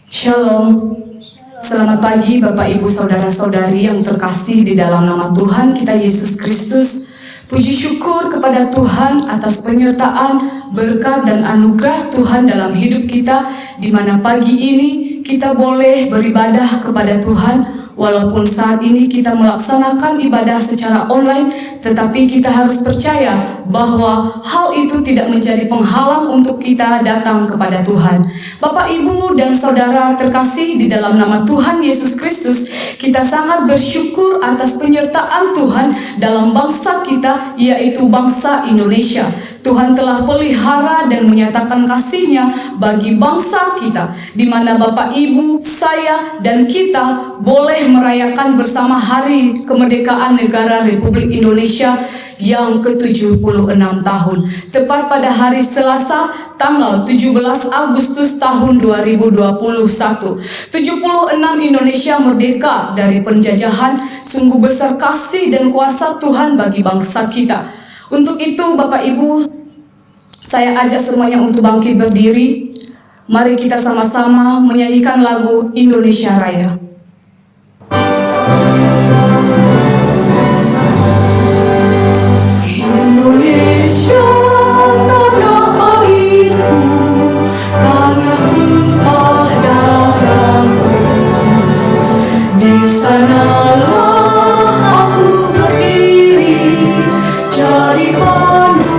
Shalom. Selamat pagi Bapak Ibu Saudara-saudari yang terkasih di dalam nama Tuhan kita Yesus Kristus. Puji syukur kepada Tuhan atas penyertaan, berkat dan anugerah Tuhan dalam hidup kita, di mana pagi ini kita boleh beribadah kepada Tuhan. Walaupun saat ini kita melaksanakan ibadah secara online, tetapi kita harus percaya bahwa hal itu tidak menjadi penghalang untuk kita datang kepada Tuhan. Bapak, Ibu, dan Saudara terkasih di dalam nama Tuhan Yesus Kristus, kita sangat bersyukur atas penyertaan Tuhan dalam bangsa kita, yaitu bangsa Indonesia. Tuhan telah pelihara dan menyatakan kasih-Nya bagi bangsa kita, di mana Bapak, Ibu, saya, dan kita boleh merayakan bersama Hari Kemerdekaan Negara Republik Indonesia yang ke-76 tahun. Tepat pada hari Selasa, tanggal 17 Agustus tahun 2021. 76 Indonesia merdeka dari penjajahan. Sungguh besar kasih dan kuasa Tuhan bagi bangsa kita. Untuk itu Bapak Ibu, saya ajak semuanya untuk bangkit berdiri. Mari kita sama-sama menyanyikan lagu Indonesia Raya. Indonesia tanah airku, tanah tumpah darahku. Di sanalah aku berdiri, jadi pandu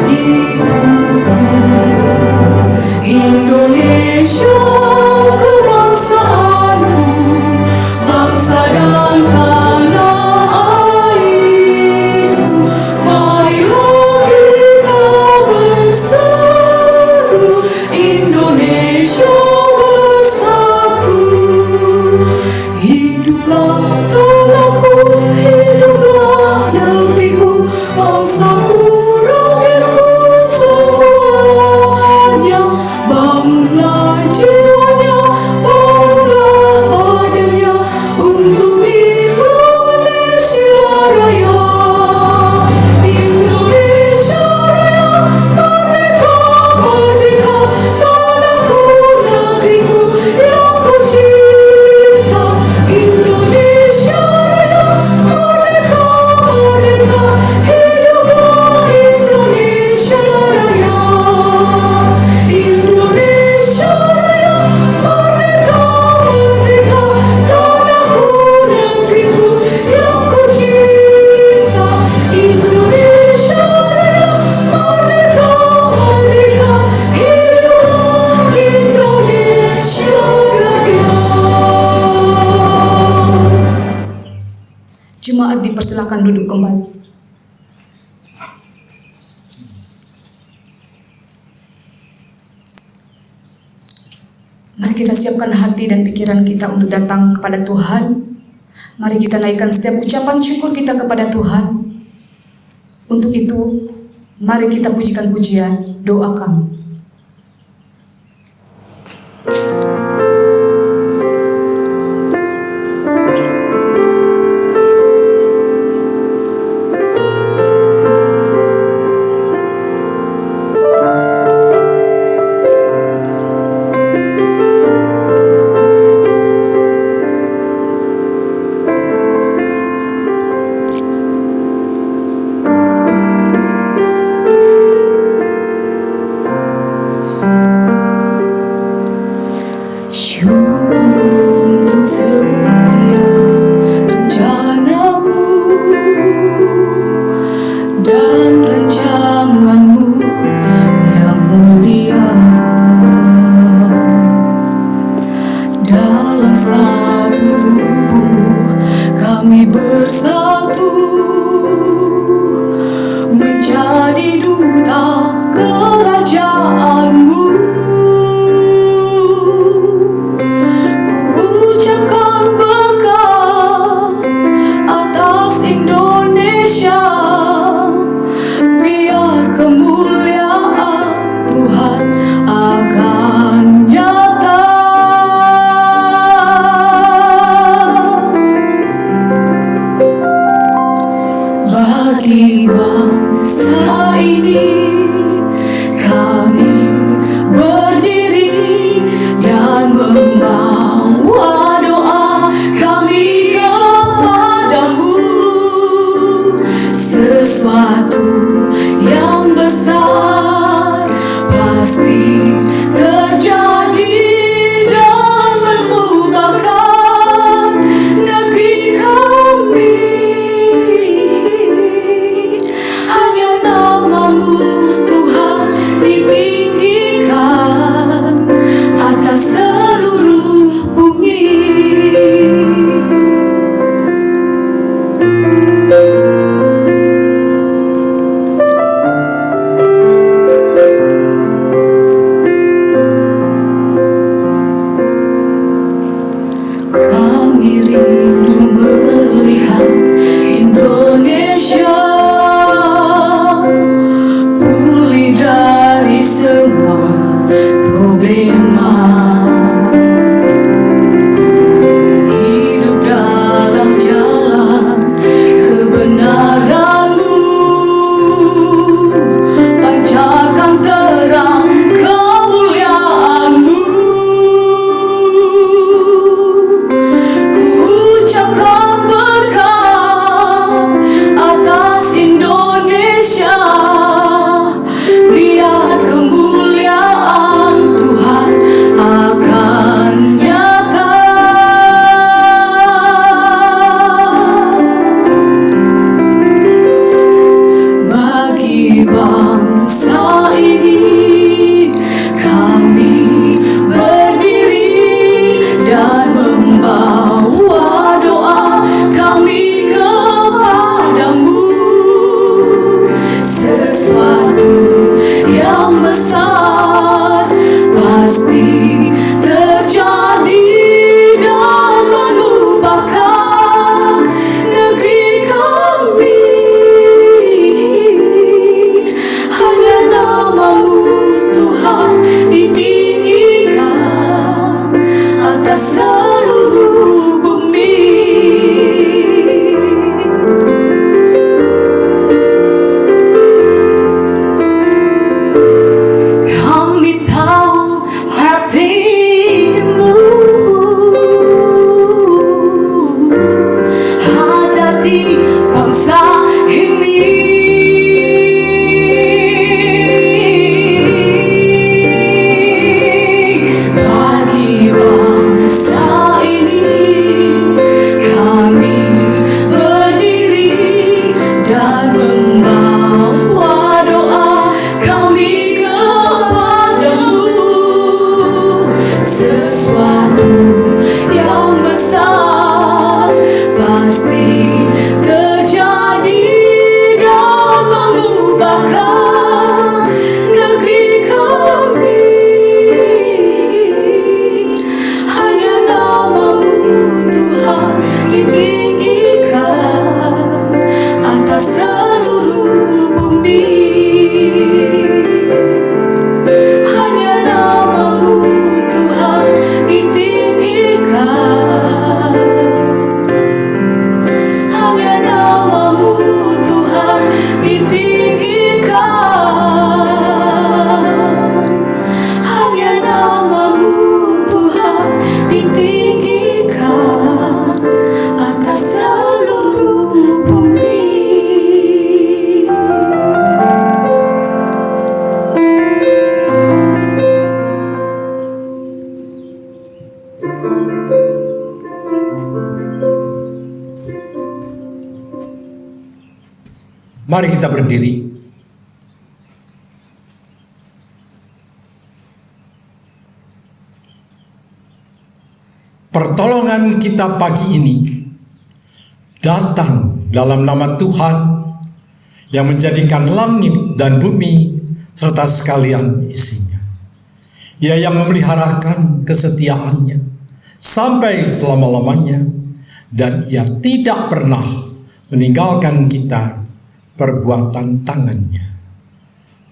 ibuku. Indonesia kebangsaanku, bangsa dan tanah airku. Marilah kita berseru, Indonesia bersatu. Hiduplah tanahku, hiduplah negeriku, bangsaku, rakyatku semuanya. Bangunlah jiwanya, bangunlah badannya untuk Indonesia Raya. Indonesia Raya, merdeka, merdeka, tanahku, negeriku yang ku cinta. Indonesia Raya, merdeka, merdeka, hiduplah Indonesia Raya. Indonesia Raya, merdeka, merdeka, tanahku, negeriku yang ku cinta. Indonesia Raya, merdeka, merdeka, hiduplah Indonesia Raya. Jemaat dipersilakan duduk kembali. Mari kita siapkan hati dan pikiran kita untuk datang kepada Tuhan. Mari kita naikkan setiap ucapan syukur kita kepada Tuhan. Untuk itu, mari kita pujikan pujian doa kami. pasti terjadi dan mengubahkan negeri kami. Hanya nama-Mu Tuhan ditinggikan atas seluruh bumi. Kami rindu melihat Indonesia pulih dari semua problema, hidup dalam jalan kebenaran-Mu, pancarkan terang kemuliaan-Mu. Ku ucapkan berkat atas Indonesia, biar kemuliaan Tuhan akan nyata. Bagi bangsa ini kami berdiri dan membawa doa kami kepadamu. Sesuatu yang besar pasti terjadi dan mengubahkan negeri kami. Hanya nama-Mu Tuhan ditinggikan atas seluruh bumi. Kami tahu hati-Mu hadapi bangsa ini. Bagi bangsa ini kami berdiri dan membawa doa kami kepadamu. Sesuatu yang besar pasti terjadi dan mengubahkan negeri kami. Hanya nama-Mu Tuhan ditinggikan atas seluruh bumi. Hanya nama-Mu Tuhan ditinggikan. Hanya nama-Mu Tuhan ditinggikan. Hanya nama-Mu Tuhan ditinggikan atas seluruh bumi. Mari kita berdiri. Pertolongan kita pagi ini datang dalam nama Tuhan yang menjadikan langit dan bumi serta sekalian isinya. Ia yang memeliharakan kesetiaannya sampai selama-lamanya, dan Ia tidak pernah meninggalkan kita perbuatan tangannya.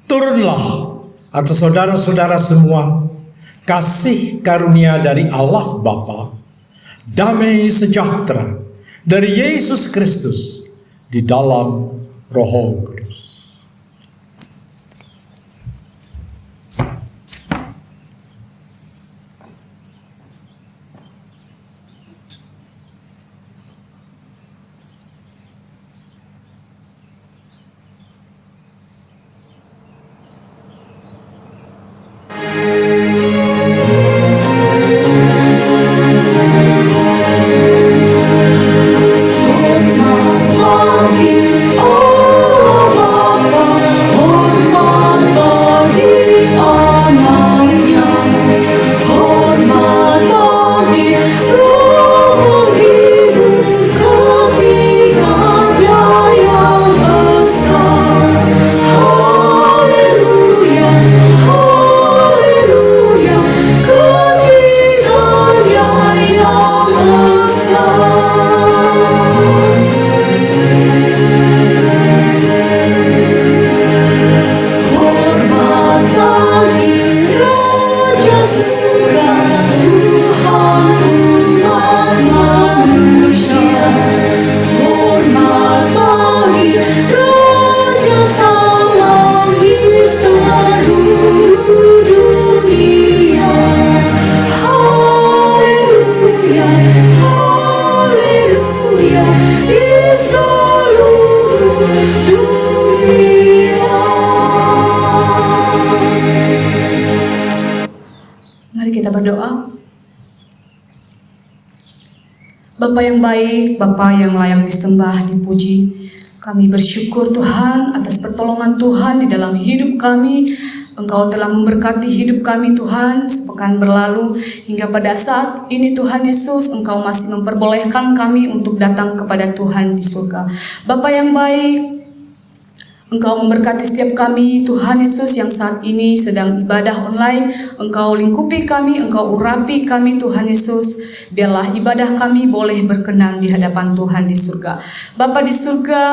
Turunlah atas saudara-saudara semua kasih karunia dari Allah Bapa, damai sejahtera dari Yesus Kristus di dalam Roh Kudus. Mari kita berdoa. Bapa yang baik, Bapa yang layak disembah, dipuji, kami bersyukur Tuhan atas pertolongan Tuhan di dalam hidup kami. Engkau telah memberkati hidup kami Tuhan sepekan berlalu hingga pada saat ini Tuhan Yesus, Engkau masih memperbolehkan kami untuk datang kepada Tuhan di surga. Bapa yang baik, Engkau memberkati setiap kami Tuhan Yesus yang saat ini sedang ibadah online. Engkau lingkupi kami, Engkau urapi kami Tuhan Yesus. Biarlah ibadah kami boleh berkenan di hadapan Tuhan di surga. Bapa di surga,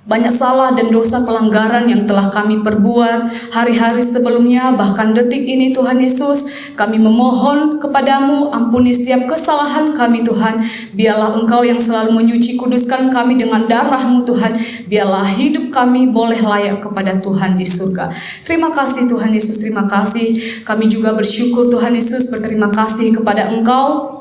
banyak salah dan dosa pelanggaran yang telah kami perbuat hari-hari sebelumnya, bahkan detik ini Tuhan Yesus, kami memohon kepadamu, ampuni setiap kesalahan kami Tuhan. Biarlah Engkau yang selalu menyuci kuduskan kami dengan darah-Mu Tuhan. Biarlah hidup kami boleh layak kepada Tuhan di surga. Terima kasih Tuhan Yesus, terima kasih. Kami juga bersyukur Tuhan Yesus, berterima kasih kepada Engkau,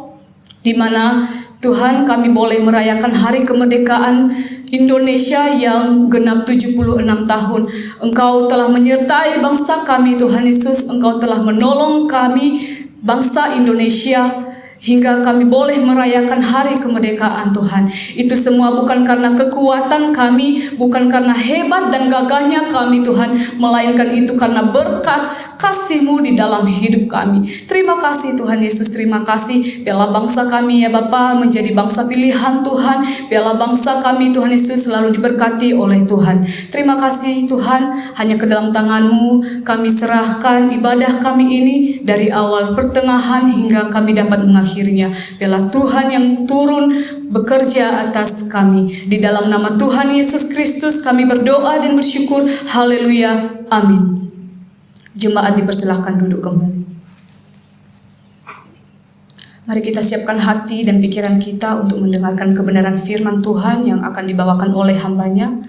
di mana Tuhan kami boleh merayakan hari kemerdekaan Indonesia yang genap 76 tahun. Engkau telah menyertai bangsa kami Tuhan Yesus. Engkau telah menolong kami bangsa Indonesia hingga kami boleh merayakan hari kemerdekaan Tuhan. Itu semua bukan karena kekuatan kami, bukan karena hebat dan gagahnya kami Tuhan, melainkan itu karena berkat kasih-Mu di dalam hidup kami. Terima kasih Tuhan Yesus, terima kasih. Biarlah bangsa kami ya Bapa menjadi bangsa pilihan Tuhan. Biarlah bangsa kami Tuhan Yesus selalu diberkati oleh Tuhan. Terima kasih Tuhan, hanya ke dalam tangan-Mu kami serahkan ibadah kami ini dari awal pertengahan hingga kami dapat mengakhirinya. Biarlah Tuhan yang turun bekerja atas kami. Di dalam nama Tuhan Yesus Kristus kami berdoa dan bersyukur. Haleluya. Amin. Jemaat dipersilahkan duduk kembali. Mari kita siapkan hati dan pikiran kita untuk mendengarkan kebenaran firman Tuhan yang akan dibawakan oleh hamba-Nya.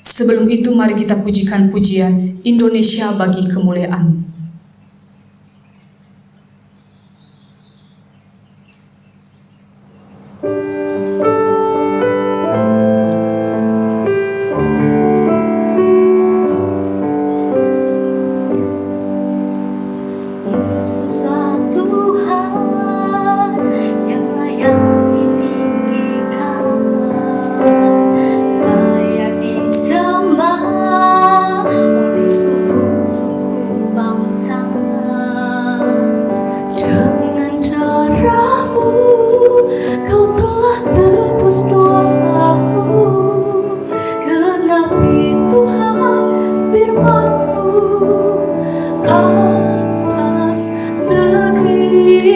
Sebelum itu mari kita pujikan pujian Indonesia bagi kemuliaan.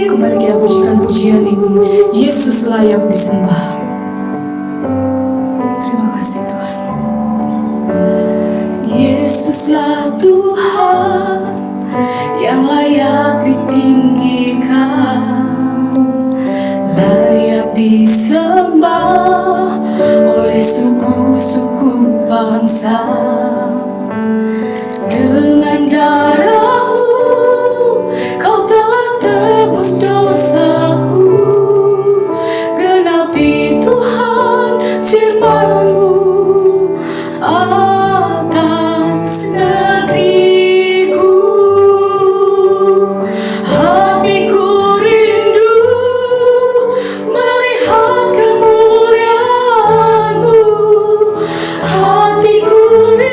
Kembali kita pujikan pujian ini. Yesus layak disembah. Terima kasih Tuhan. Yesuslah Tuhan yang layak ditinggikan, layak disembah oleh suku-suku bangsa. Dengan darah-Mu Kau telah tebus dosaku. Genapi Tuhan firman-Mu atas negeriku. Hatiku rindu melihat kemuliaan-Mu. Hatiku rindu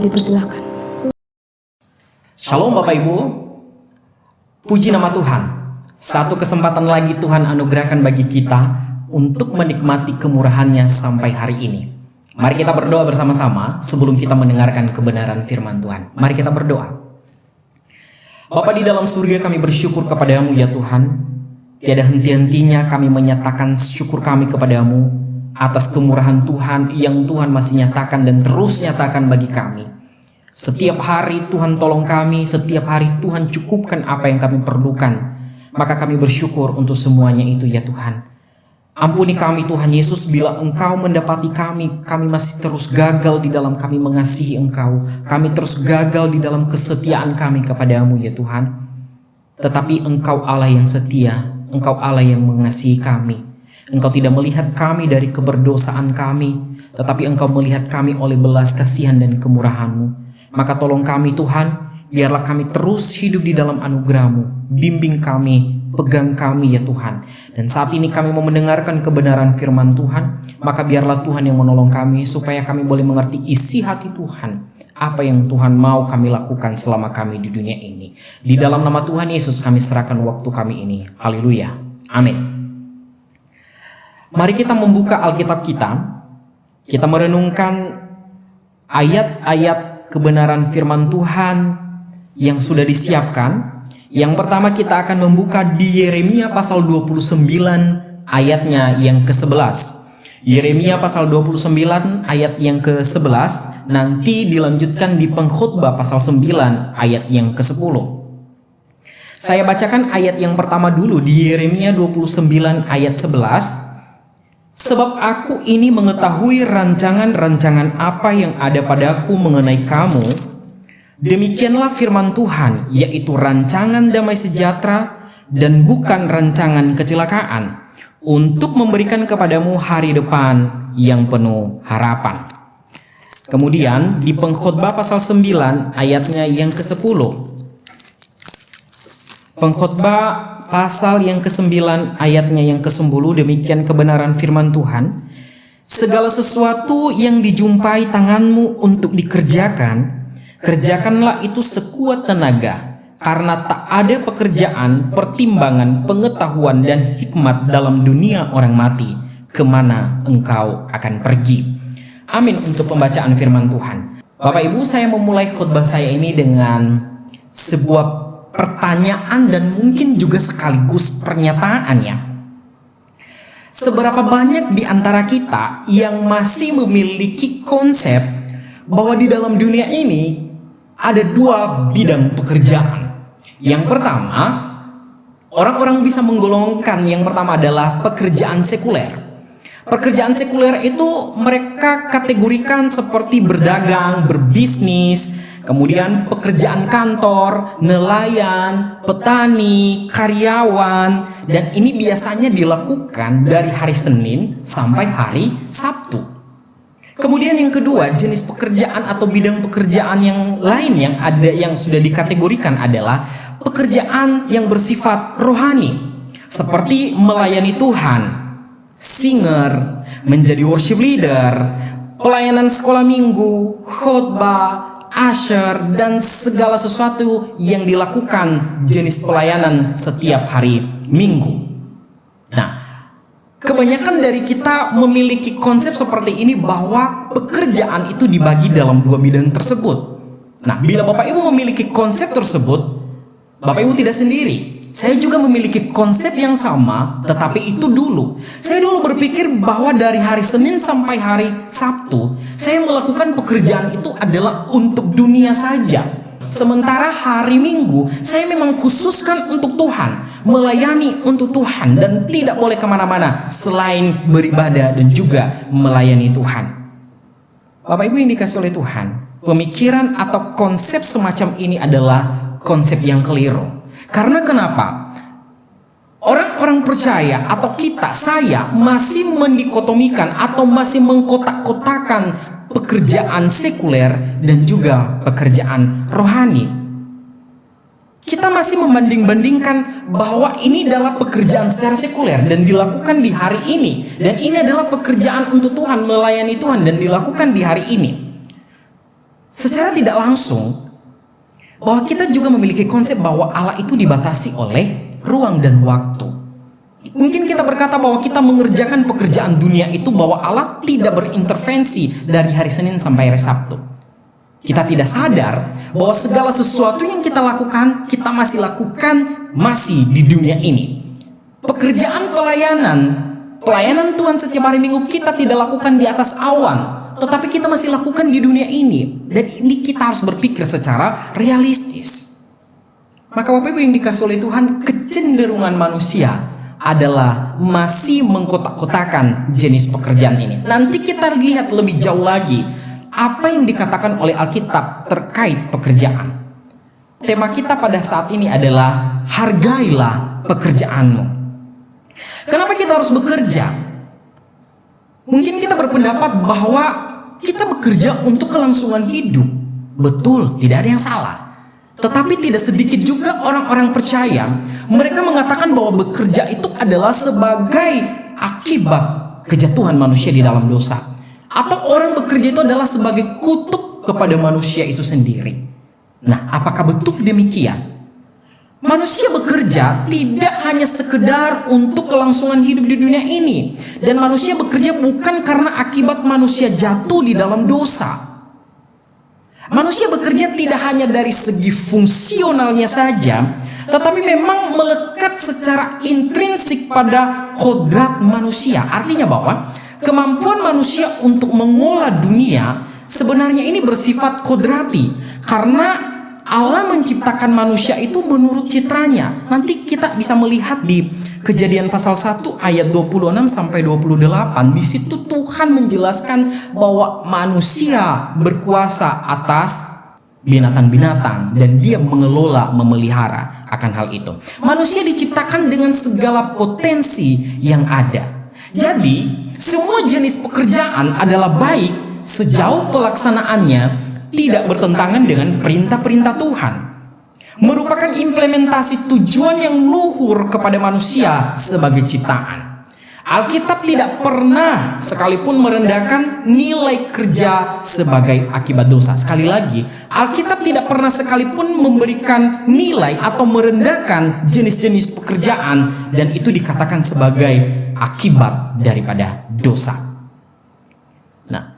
dipersilakan. Shalom Bapak Ibu, puji nama Tuhan. Satu kesempatan lagi Tuhan anugerahkan bagi kita untuk menikmati kemurahan-Nya sampai hari ini. Mari kita berdoa bersama-sama sebelum kita mendengarkan kebenaran firman Tuhan. Mari kita berdoa. Bapa di dalam surga, kami bersyukur kepadamu ya Tuhan. Tiada henti-hentinya kami menyatakan syukur kami kepadamu atas kemurahan Tuhan yang Tuhan masih nyatakan dan terus nyatakan bagi kami. Setiap hari Tuhan tolong kami, setiap hari Tuhan cukupkan apa yang kami perlukan. Maka kami bersyukur untuk semuanya itu ya Tuhan. Ampuni kami Tuhan Yesus bila Engkau mendapati kami masih terus gagal di dalam kami mengasihi Engkau. Kami terus gagal di dalam kesetiaan kami kepadamu ya Tuhan. Tetapi Engkau Allah yang setia, Engkau Allah yang mengasihi kami. Engkau tidak melihat kami dari keberdosaan kami, tetapi Engkau melihat kami oleh belas kasihan dan kemurahan-Mu. Maka tolong kami Tuhan, biarlah kami terus hidup di dalam anugerah-Mu. Bimbing kami, pegang kami ya Tuhan. Dan saat ini kami mau mendengarkan kebenaran firman Tuhan, maka biarlah Tuhan yang menolong kami supaya kami boleh mengerti isi hati Tuhan. Apa yang Tuhan mau kami lakukan selama kami di dunia ini. Di dalam nama Tuhan Yesus kami serahkan waktu kami ini. Haleluya. Amin. Mari kita membuka Alkitab kita. Kita merenungkan ayat-ayat kebenaran firman Tuhan yang sudah disiapkan. Yang pertama kita akan membuka di Yeremia pasal 29 ayatnya yang ke-11. Yeremia pasal 29 ayat yang ke-11, nanti dilanjutkan di Pengkhotbah pasal 9 ayat yang ke-10. Saya bacakan ayat yang pertama dulu di Yeremia 29 ayat 11. Sebab aku ini mengetahui rancangan-rancangan apa yang ada padaku mengenai kamu. Demikianlah firman Tuhan, yaitu rancangan damai sejahtera dan bukan rancangan kecelakaan, untuk memberikan kepadamu hari depan yang penuh harapan. Kemudian di Pengkhotbah pasal 9 ayatnya yang ke-10. Pengkhotbah pasal yang ke-9 ayatnya yang ke-10, demikian kebenaran firman Tuhan. Segala sesuatu yang dijumpai tanganmu untuk dikerjakan, kerjakanlah itu sekuat tenaga, karena tak ada pekerjaan, pertimbangan, pengetahuan, dan hikmat dalam dunia orang mati, kemana engkau akan pergi. Amin untuk pembacaan firman Tuhan. Bapak Ibu, saya memulai khotbah saya ini dengan sebuah pertanyaan dan mungkin juga sekaligus pernyataannya. Seberapa banyak di antara kita yang masih memiliki konsep bahwa di dalam dunia ini ada dua bidang pekerjaan. Yang pertama, orang-orang bisa menggolongkan yang pertama adalah pekerjaan sekuler. Pekerjaan sekuler itu mereka kategorikan seperti berdagang, berbisnis, kemudian pekerjaan kantor, nelayan, petani, karyawan, dan ini biasanya dilakukan dari hari Senin sampai hari Sabtu. Kemudian yang kedua, jenis pekerjaan atau bidang pekerjaan yang lain yang ada yang sudah dikategorikan adalah pekerjaan yang bersifat rohani, seperti melayani Tuhan, singer, menjadi worship leader, pelayanan sekolah minggu, khotbah, usher, dan segala sesuatu yang dilakukan jenis pelayanan setiap hari Minggu. Nah, kebanyakan dari kita memiliki konsep seperti ini bahwa pekerjaan itu dibagi dalam dua bidang tersebut. Nah, bila Bapak Ibu memiliki konsep tersebut, Bapak Ibu tidak sendiri. Saya juga memiliki konsep yang sama, tetapi itu dulu. Saya dulu berpikir bahwa dari hari Senin sampai hari Sabtu, saya melakukan pekerjaan itu adalah untuk dunia saja. Sementara hari Minggu, saya memang khususkan untuk Tuhan, melayani untuk Tuhan, dan tidak boleh kemana-mana selain beribadah dan juga melayani Tuhan. Bapak Ibu yang dikasih oleh Tuhan, pemikiran atau konsep semacam ini adalah konsep yang keliru. Karena kenapa? Orang-orang percaya atau saya masih mendikotomikan atau masih mengkotak-kotakan pekerjaan sekuler dan juga pekerjaan rohani. Kita masih membanding-bandingkan bahwa ini adalah pekerjaan secara sekuler dan dilakukan di hari ini, dan ini adalah pekerjaan untuk Tuhan, melayani Tuhan dan dilakukan di hari ini. secara tidak langsung bahwa kita juga memiliki konsep bahwa Allah itu dibatasi oleh ruang dan waktu. Mungkin kita berkata bahwa kita mengerjakan pekerjaan dunia itu bahwa Allah tidak berintervensi dari hari Senin sampai hari Sabtu. Kita tidak sadar bahwa segala sesuatu yang kita lakukan, kita masih lakukan masih di dunia ini. Pekerjaan pelayanan Tuhan setiap hari Minggu kita tidak lakukan di atas awan, tetapi kita masih lakukan di dunia ini. Dan ini kita harus berpikir secara realistis. Maka Bapak Ibu yang dikasih oleh Tuhan, kecenderungan manusia adalah masih mengkotak-kotakan jenis pekerjaan ini. Nanti kita lihat lebih jauh lagi apa yang dikatakan oleh Alkitab terkait pekerjaan. Tema kita pada saat ini adalah hargailah pekerjaanmu. Kenapa kita harus bekerja? Mungkin kita berpendapat bahwa kita bekerja untuk kelangsungan hidup. Betul, tidak ada yang salah. Tetapi tidak sedikit juga orang-orang percaya, mereka mengatakan bahwa bekerja itu adalah sebagai akibat kejatuhan manusia di dalam dosa. Atau orang bekerja itu adalah sebagai kutuk kepada manusia itu sendiri. Nah, apakah betul demikian? Manusia bekerja tidak hanya sekedar untuk kelangsungan hidup di dunia ini. Dan manusia bekerja bukan karena akibat manusia jatuh di dalam dosa. Manusia bekerja tidak hanya dari segi fungsionalnya saja, tetapi memang melekat secara intrinsik pada kodrat manusia. Artinya bahwa kemampuan manusia untuk mengolah dunia sebenarnya ini bersifat kodrati, karena Allah menciptakan manusia itu menurut citranya. Nanti kita bisa melihat di Kejadian pasal 1 ayat 26 sampai 28. Di situ Tuhan menjelaskan bahwa manusia berkuasa atas binatang-binatang dan dia mengelola, memelihara akan hal itu. Manusia diciptakan dengan segala potensi yang ada. Jadi, semua jenis pekerjaan adalah baik sejauh pelaksanaannya tidak bertentangan dengan perintah-perintah Tuhan. Merupakan implementasi tujuan yang luhur kepada manusia sebagai ciptaan. Alkitab tidak pernah sekalipun merendahkan nilai kerja sebagai akibat dosa. Sekali lagi, Alkitab tidak pernah sekalipun memberikan nilai atau merendahkan jenis-jenis pekerjaan dan itu dikatakan sebagai akibat daripada dosa. Nah,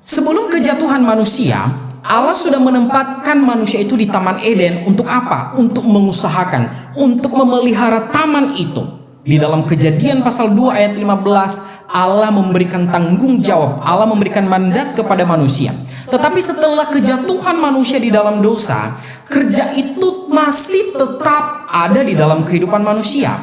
sebelum kejatuhan manusia, Allah sudah menempatkan manusia itu di Taman Eden untuk apa? Untuk mengusahakan, untuk memelihara taman itu. Di dalam Kejadian pasal 2 ayat 15, Allah memberikan tanggung jawab, Allah memberikan mandat kepada manusia. Tetapi setelah kejatuhan manusia di dalam dosa, kerja itu masih tetap ada di dalam kehidupan manusia.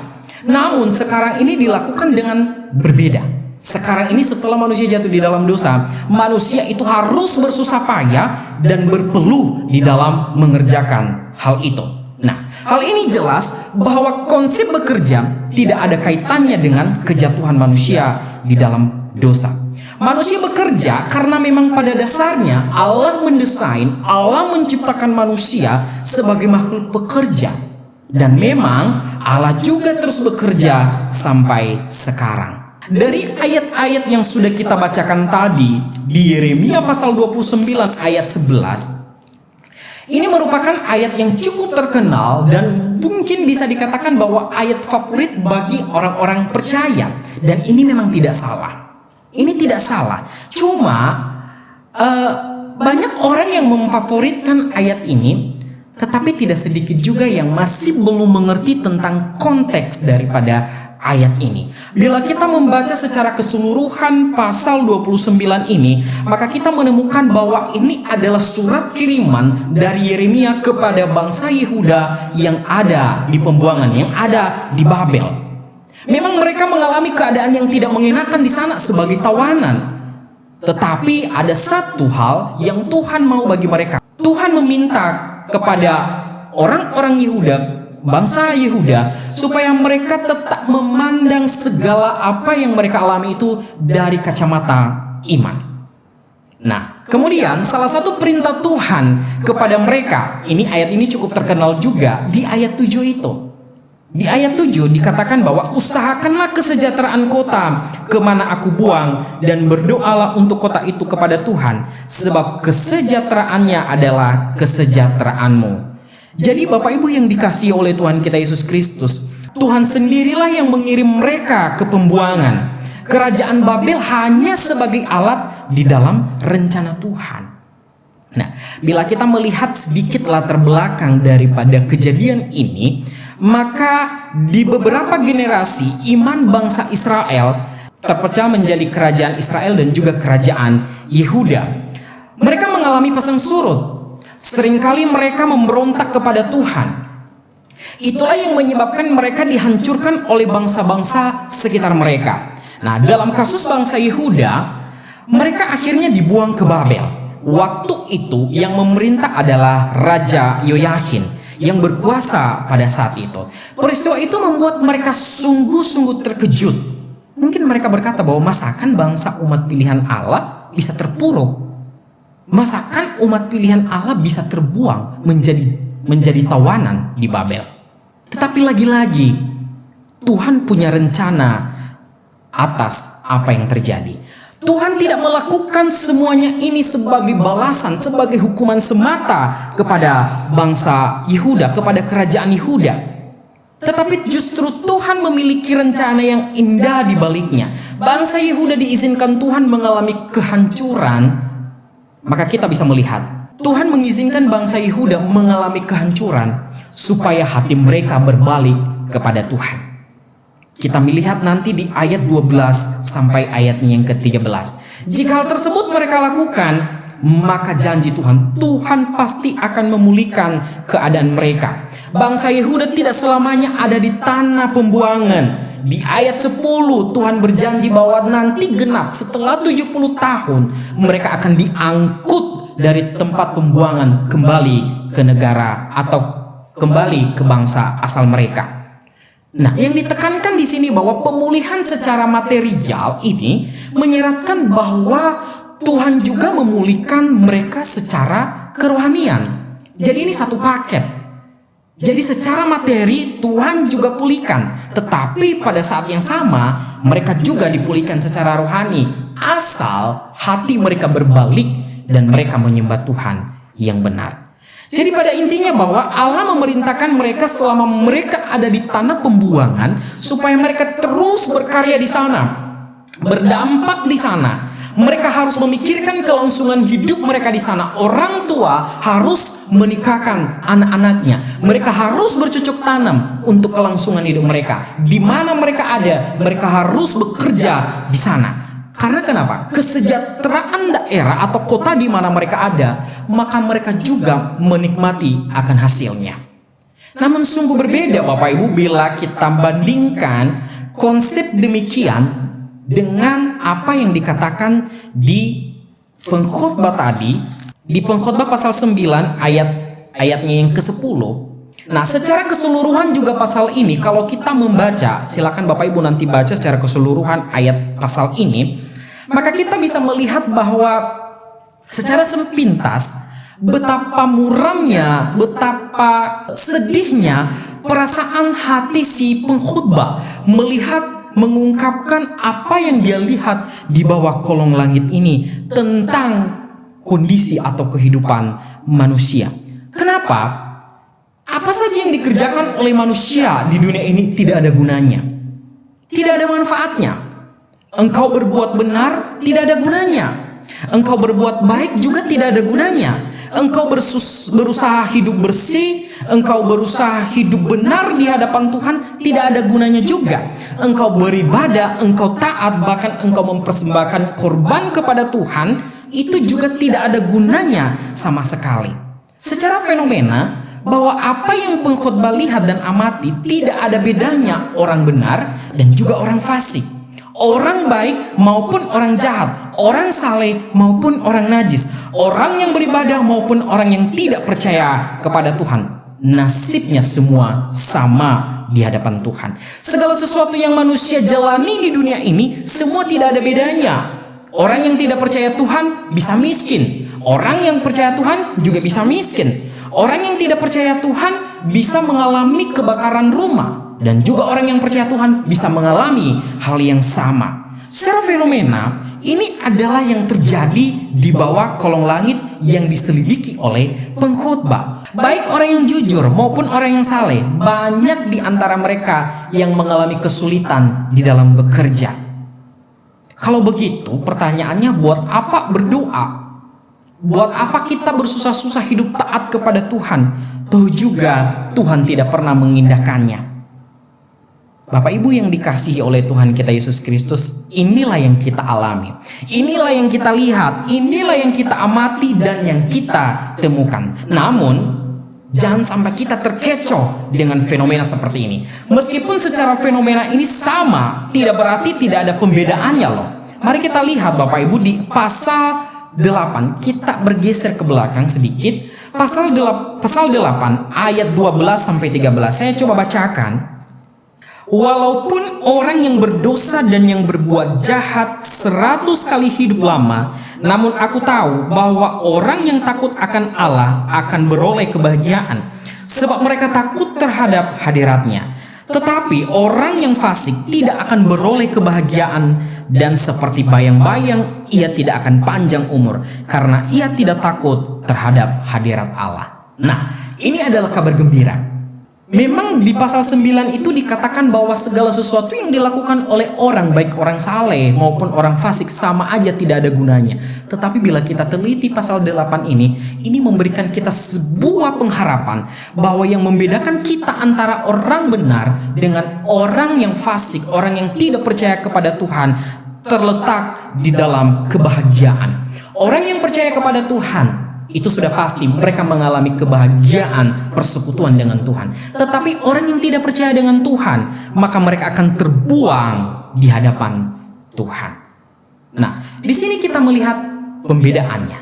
Namun sekarang ini dilakukan dengan berbeda. Sekarang ini setelah manusia jatuh di dalam dosa, manusia itu harus bersusah payah dan berpeluh di dalam mengerjakan hal itu. Nah, hal ini jelas bahwa konsep bekerja tidak ada kaitannya dengan kejatuhan manusia di dalam dosa. Manusia bekerja karena memang pada dasarnya Allah mendesain, Allah menciptakan manusia sebagai makhluk pekerja. Dan memang Allah juga terus bekerja sampai sekarang. Dari ayat-ayat yang sudah kita bacakan tadi di Yeremia pasal 29 ayat 11, ini merupakan ayat yang cukup terkenal dan mungkin bisa dikatakan bahwa ayat favorit bagi orang-orang percaya. Dan ini memang tidak salah. Ini tidak salah. Cuma banyak orang yang memfavoritkan ayat ini, tetapi tidak sedikit juga yang masih belum mengerti tentang konteks daripada ayat ini. Bila kita membaca secara keseluruhan pasal 29 ini, maka kita menemukan bahwa ini adalah surat kiriman dari Yeremia kepada bangsa Yehuda yang ada di pembuangan, yang ada di Babel. Memang mereka mengalami keadaan yang tidak mengenakan di sana sebagai tawanan. Tetapi ada satu hal yang Tuhan mau bagi mereka. Tuhan meminta kepada orang-orang Yehuda, bangsa Yehuda, supaya mereka tetap memandang segala apa yang mereka alami itu dari kacamata iman. Nah, kemudian salah satu perintah Tuhan kepada mereka, ini ayat ini cukup terkenal juga di ayat 7 itu. Di ayat 7 dikatakan bahwa usahakanlah kesejahteraan kota kemana aku buang, dan berdoalah untuk kota itu kepada Tuhan, sebab kesejahteraannya adalah kesejahteraanmu. Jadi Bapak Ibu yang dikasihi oleh Tuhan kita Yesus Kristus, Tuhan sendirilah yang mengirim mereka ke pembuangan. Kerajaan Babel hanya sebagai alat di dalam rencana Tuhan. Nah, bila kita melihat sedikit latar belakang daripada kejadian ini, maka di beberapa generasi iman bangsa Israel terpecah menjadi kerajaan Israel dan juga kerajaan Yehuda. Mereka mengalami pasang surut. Seringkali mereka memberontak kepada Tuhan. Itulah yang menyebabkan mereka dihancurkan oleh bangsa-bangsa sekitar mereka. Nah, dalam kasus bangsa Yehuda, mereka akhirnya dibuang ke Babel. Waktu itu yang memerintah adalah Raja Yoyakin yang berkuasa pada saat itu. Peristiwa itu membuat mereka sungguh-sungguh terkejut. Mungkin mereka berkata bahwa masakan bangsa umat pilihan Allah bisa terpuruk. Masakan umat pilihan Allah bisa terbuang menjadi tawanan di Babel. Tetapi lagi-lagi Tuhan punya rencana atas apa yang terjadi. Tuhan tidak melakukan semuanya ini sebagai balasan, sebagai hukuman semata kepada bangsa Yehuda, kepada kerajaan Yehuda. Tetapi justru Tuhan memiliki rencana yang indah di baliknya. Bangsa Yehuda diizinkan Tuhan mengalami kehancuran. Maka kita bisa melihat, Tuhan mengizinkan bangsa Yehuda mengalami kehancuran supaya hati mereka berbalik kepada Tuhan. Kita melihat nanti di ayat 12 sampai ayatnya yang ke-13. Jika hal tersebut mereka lakukan, maka janji Tuhan pasti akan memulihkan keadaan mereka. Bangsa Yehuda tidak selamanya ada di tanah pembuangan. Di ayat 10 Tuhan berjanji bahwa nanti genap setelah 70 tahun mereka akan diangkut dari tempat pembuangan kembali ke negara atau kembali ke bangsa asal mereka. Nah, yang ditekankan di sini bahwa pemulihan secara material ini menyeratkan bahwa Tuhan juga memulihkan mereka secara kerohanian. Jadi ini satu paket. Jadi secara materi Tuhan juga pulihkan, tetapi pada saat yang sama mereka juga dipulihkan secara rohani, asal hati mereka berbalik dan mereka menyembah Tuhan yang benar. Jadi pada intinya bahwa Allah memerintahkan mereka selama mereka ada di tanah pembuangan supaya mereka terus berkarya di sana, berdampak di sana. Mereka harus memikirkan kelangsungan hidup mereka di sana. Orang tua harus menikahkan anak-anaknya. Mereka harus bercocok tanam untuk kelangsungan hidup mereka. Di mana mereka ada, mereka harus bekerja di sana. Karena kenapa? Kesejahteraan daerah atau kota di mana mereka ada, maka mereka juga menikmati akan hasilnya. Namun sungguh berbeda Bapak Ibu bila kita bandingkan konsep demikian dengan apa yang dikatakan di pengkhotbah tadi, di pengkhotbah pasal 9 ayatnya yang ke-10. Nah, secara keseluruhan juga pasal ini kalau kita membaca, silakan Bapak Ibu nanti baca secara keseluruhan ayat pasal ini, maka kita bisa melihat bahwa secara sepintas betapa muramnya, betapa sedihnya perasaan hati si pengkhotbah melihat, mengungkapkan apa yang dia lihat di bawah kolong langit ini tentang kondisi atau kehidupan manusia. Kenapa? Apa saja yang dikerjakan oleh manusia di dunia ini tidak ada gunanya, tidak ada manfaatnya. Engkau berbuat benar tidak ada gunanya, engkau berbuat baik juga tidak ada gunanya. Engkau berusaha hidup bersih, engkau berusaha hidup benar di hadapan Tuhan, tidak ada gunanya juga. Engkau beribadah, engkau taat, bahkan engkau mempersembahkan korban kepada Tuhan, itu juga tidak ada gunanya sama sekali. Secara fenomena bahwa apa yang pengkhotbah lihat dan amati tidak ada bedanya orang benar dan juga orang fasik, orang baik maupun orang jahat, orang saleh maupun orang najis, orang yang beribadah maupun orang yang tidak percaya kepada Tuhan. Nasibnya semua sama di hadapan Tuhan. Segala sesuatu yang manusia jalani di dunia ini semua tidak ada bedanya. Orang yang tidak percaya Tuhan bisa miskin, orang yang percaya Tuhan juga bisa miskin. Orang yang tidak percaya Tuhan bisa mengalami kebakaran rumah. dan juga orang yang percaya Tuhan bisa mengalami hal yang sama. Secara fenomena, ini adalah yang terjadi di bawah kolong langit yang diselidiki oleh pengkhotbah. Baik orang yang jujur maupun orang yang saleh, banyak di antara mereka yang mengalami kesulitan di dalam bekerja. Kalau begitu, pertanyaannya, buat apa berdoa? Buat apa kita bersusah-susah hidup taat kepada Tuhan? Toh juga Tuhan tidak pernah mengindahkannya. Bapak Ibu yang dikasihi oleh Tuhan kita Yesus Kristus, inilah yang kita alami. Inilah yang kita lihat, inilah yang kita amati dan yang kita temukan. Namun, jangan sampai kita terkecoh dengan fenomena seperti ini. Meskipun secara fenomena ini sama, tidak berarti tidak ada pembedaannya loh. Mari kita lihat Bapak Ibu di pasal 8, kita bergeser ke belakang sedikit. Pasal 8 ayat 12 sampai 13. Saya coba bacakan. Walaupun orang yang berdosa dan yang berbuat jahat 100 kali hidup lama, namun aku tahu bahwa orang yang takut akan Allah akan beroleh kebahagiaan, sebab mereka takut terhadap hadirat-Nya. Tetapi orang yang fasik tidak akan beroleh kebahagiaan, dan seperti bayang-bayang ia tidak akan panjang umur, karena ia tidak takut terhadap hadirat Allah. Nah, ini adalah kabar gembira. Memang di pasal 9 itu dikatakan bahwa segala sesuatu yang dilakukan oleh orang, baik orang saleh maupun orang fasik, sama aja tidak ada gunanya. Tetapi bila kita teliti pasal 8 ini memberikan kita sebuah pengharapan bahwa yang membedakan kita antara orang benar dengan orang yang fasik, orang yang tidak percaya kepada Tuhan, terletak di dalam kebahagiaan. Orang yang percaya kepada Tuhan, itu sudah pasti mereka mengalami kebahagiaan persekutuan dengan Tuhan. Tetapi orang yang tidak percaya dengan Tuhan, maka mereka akan terbuang di hadapan Tuhan. Nah, di sini kita melihat pembedaannya.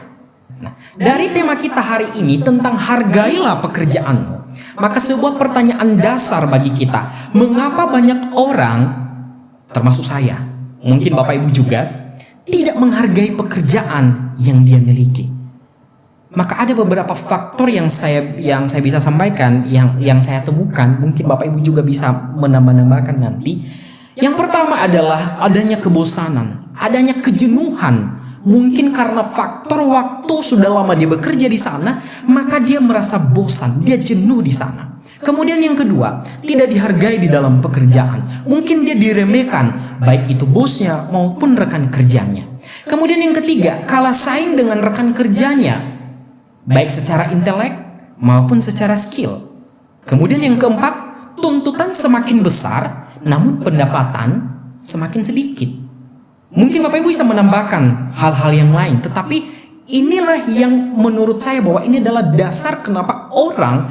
Nah, dari tema kita hari ini tentang hargailah pekerjaanmu, maka sebuah pertanyaan dasar bagi kita, mengapa banyak orang, termasuk saya, mungkin Bapak Ibu juga, tidak menghargai pekerjaan yang dia miliki? Maka ada beberapa faktor yang saya bisa sampaikan, yang saya temukan, mungkin Bapak Ibu juga bisa menambah-nambahkan nanti. Yang pertama adalah adanya kebosanan, adanya kejenuhan. Mungkin karena faktor waktu sudah lama dia bekerja di sana, maka dia merasa bosan, dia jenuh di sana. Kemudian yang kedua, tidak dihargai di dalam pekerjaan. Mungkin dia diremehkan, baik itu bosnya maupun rekan kerjanya. Kemudian yang ketiga, kalah saing dengan rekan kerjanya, baik secara intelek maupun secara skill. Kemudian yang keempat, tuntutan semakin besar namun pendapatan semakin sedikit. Mungkin Bapak Ibu bisa menambahkan hal-hal yang lain, tetapi inilah yang menurut saya bahwa ini adalah dasar kenapa orang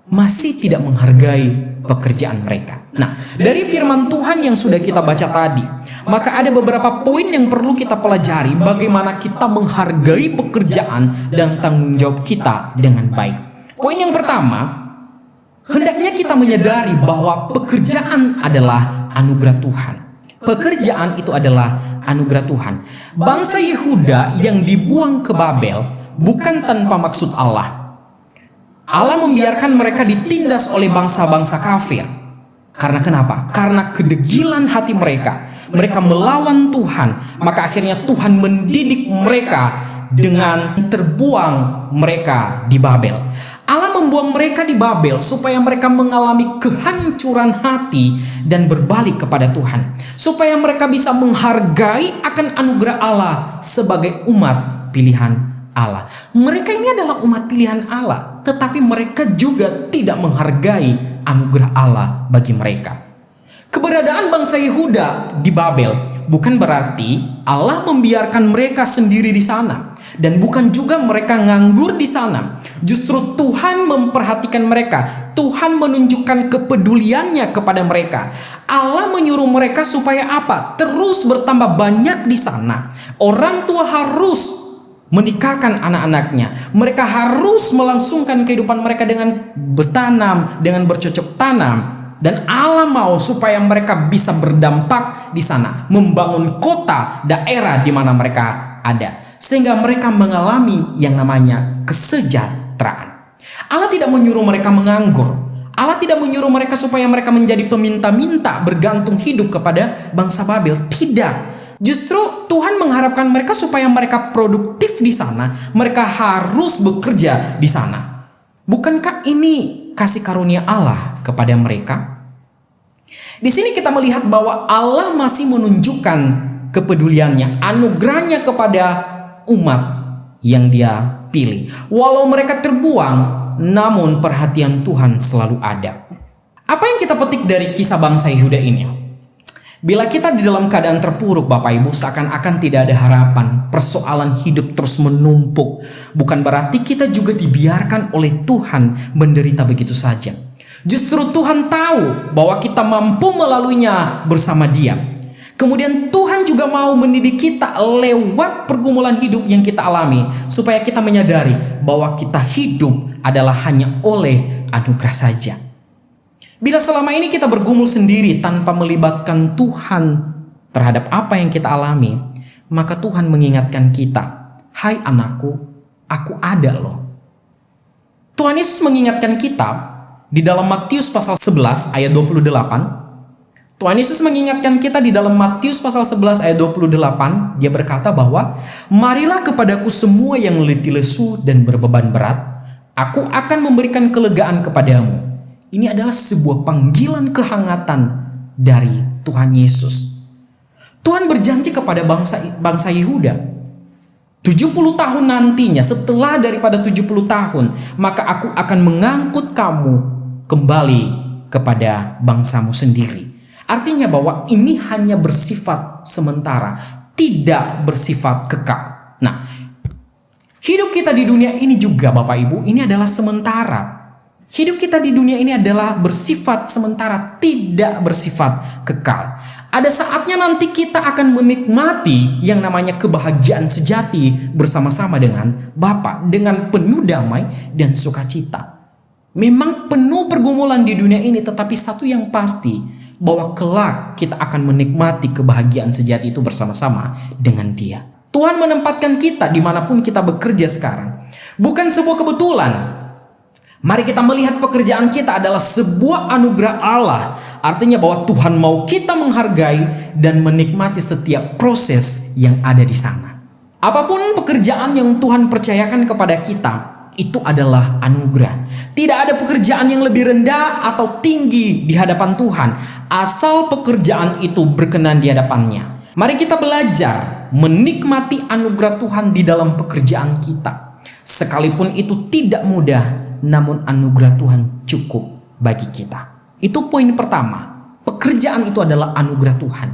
masih tidak menghargai pekerjaan mereka. Nah, dari firman Tuhan yang sudah kita baca tadi, maka ada beberapa poin yang perlu kita pelajari bagaimana kita menghargai pekerjaan dan tanggung jawab kita dengan baik. Poin yang pertama, hendaknya kita menyadari bahwa pekerjaan adalah anugerah Tuhan. Pekerjaan itu adalah anugerah Tuhan. Bangsa Yehuda yang dibuang ke Babel bukan tanpa maksud Allah. Allah membiarkan mereka ditindas oleh bangsa-bangsa kafir. Karena kenapa? Karena kedegilan hati mereka. Mereka melawan Tuhan. Maka akhirnya Tuhan mendidik mereka dengan terbuang mereka di Babel. Allah membuang mereka di Babel supaya mereka mengalami kehancuran hati dan berbalik kepada Tuhan. Supaya mereka bisa menghargai akan anugerah Allah sebagai umat pilihan Allah. Mereka ini adalah umat pilihan Allah, tetapi mereka juga tidak menghargai anugerah Allah bagi mereka. Keberadaan bangsa Yehuda di Babel bukan berarti Allah membiarkan mereka sendiri di sana, dan bukan juga mereka nganggur di sana. Justru Tuhan memperhatikan mereka. Tuhan menunjukkan kepeduliannya kepada mereka. Allah menyuruh mereka supaya apa? Terus bertambah banyak di sana. Orang tua harus menikahkan anak-anaknya. Mereka harus melangsungkan kehidupan mereka dengan bertanam, dengan bercocok tanam. Dan Allah mau supaya mereka bisa berdampak di sana, membangun kota, daerah di mana mereka ada, sehingga mereka mengalami yang namanya kesejahteraan. Allah tidak menyuruh mereka menganggur. Allah tidak menyuruh mereka supaya mereka menjadi peminta-minta bergantung hidup kepada bangsa Babel. Tidak. Justru Tuhan mengharapkan mereka supaya mereka produktif di sana. Mereka harus bekerja di sana. Bukankah ini kasih karunia Allah kepada mereka? Di sini kita melihat bahwa Allah masih menunjukkan kepeduliannya, anugerahnya kepada umat yang Dia pilih. Walau mereka terbuang, namun perhatian Tuhan selalu ada. Apa yang kita petik dari kisah bangsa Yehuda ini? Bila kita di dalam keadaan terpuruk, Bapak Ibu, seakan-akan tidak ada harapan, persoalan hidup terus menumpuk, bukan berarti kita juga dibiarkan oleh Tuhan menderita begitu saja. Justru Tuhan tahu bahwa kita mampu melaluinya bersama Dia. Kemudian Tuhan juga mau mendidik kita lewat pergumulan hidup yang kita alami, supaya kita menyadari bahwa kita hidup adalah hanya oleh anugerah saja. Bila selama ini kita bergumul sendiri tanpa melibatkan Tuhan terhadap apa yang kita alami, maka Tuhan mengingatkan kita, "Hai anakku, aku ada loh." Tuhan Yesus mengingatkan kita di dalam Matius pasal 11 ayat 28. Tuhan Yesus mengingatkan kita di dalam Matius pasal 11 ayat 28. Dia berkata bahwa, "Marilah kepadaku semua yang letih lesu dan berbeban berat, aku akan memberikan kelegaan kepadamu." Ini adalah sebuah panggilan kehangatan dari Tuhan Yesus. Tuhan berjanji kepada bangsa Yehuda, 70 tahun nantinya, setelah daripada 70 tahun, maka aku akan mengangkut kamu kembali kepada bangsamu sendiri. Artinya bahwa ini hanya bersifat sementara, tidak bersifat kekal. Nah, hidup kita di dunia ini juga, Bapak Ibu, ini adalah sementara. Hidup kita di dunia ini adalah bersifat sementara, tidak bersifat kekal. Ada saatnya nanti kita akan menikmati yang namanya kebahagiaan sejati bersama-sama dengan Bapa, dengan penuh damai dan sukacita. Memang penuh pergumulan di dunia ini, tetapi satu yang pasti, bahwa kelak kita akan menikmati kebahagiaan sejati itu bersama-sama dengan Dia. Tuhan menempatkan kita dimanapun kita bekerja sekarang. Bukan sebuah kebetulan. Mari kita melihat pekerjaan kita adalah sebuah anugerah Allah. Artinya bahwa Tuhan mau kita menghargai dan menikmati setiap proses yang ada di sana. Apapun pekerjaan yang Tuhan percayakan kepada kita, itu adalah anugerah. Tidak ada pekerjaan yang lebih rendah atau tinggi di hadapan Tuhan, asal pekerjaan itu berkenan di hadapannya. Mari kita belajar menikmati anugerah Tuhan di dalam pekerjaan kita. Sekalipun itu tidak mudah, namun anugerah Tuhan cukup bagi kita. Itu poin pertama. Pekerjaan itu adalah anugerah Tuhan.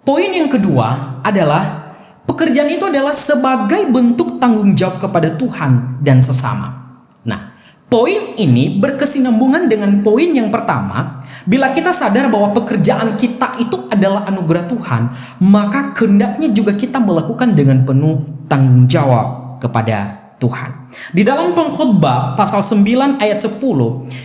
Poin yang kedua adalah pekerjaan itu adalah sebagai bentuk tanggung jawab kepada Tuhan dan sesama. Nah, poin ini berkesinambungan dengan poin yang pertama. Bila kita sadar bahwa pekerjaan kita itu adalah anugerah Tuhan, maka hendaknya juga kita melakukan dengan penuh tanggung jawab kepada Tuhan. Di dalam Pengkhotbah pasal 9 ayat 10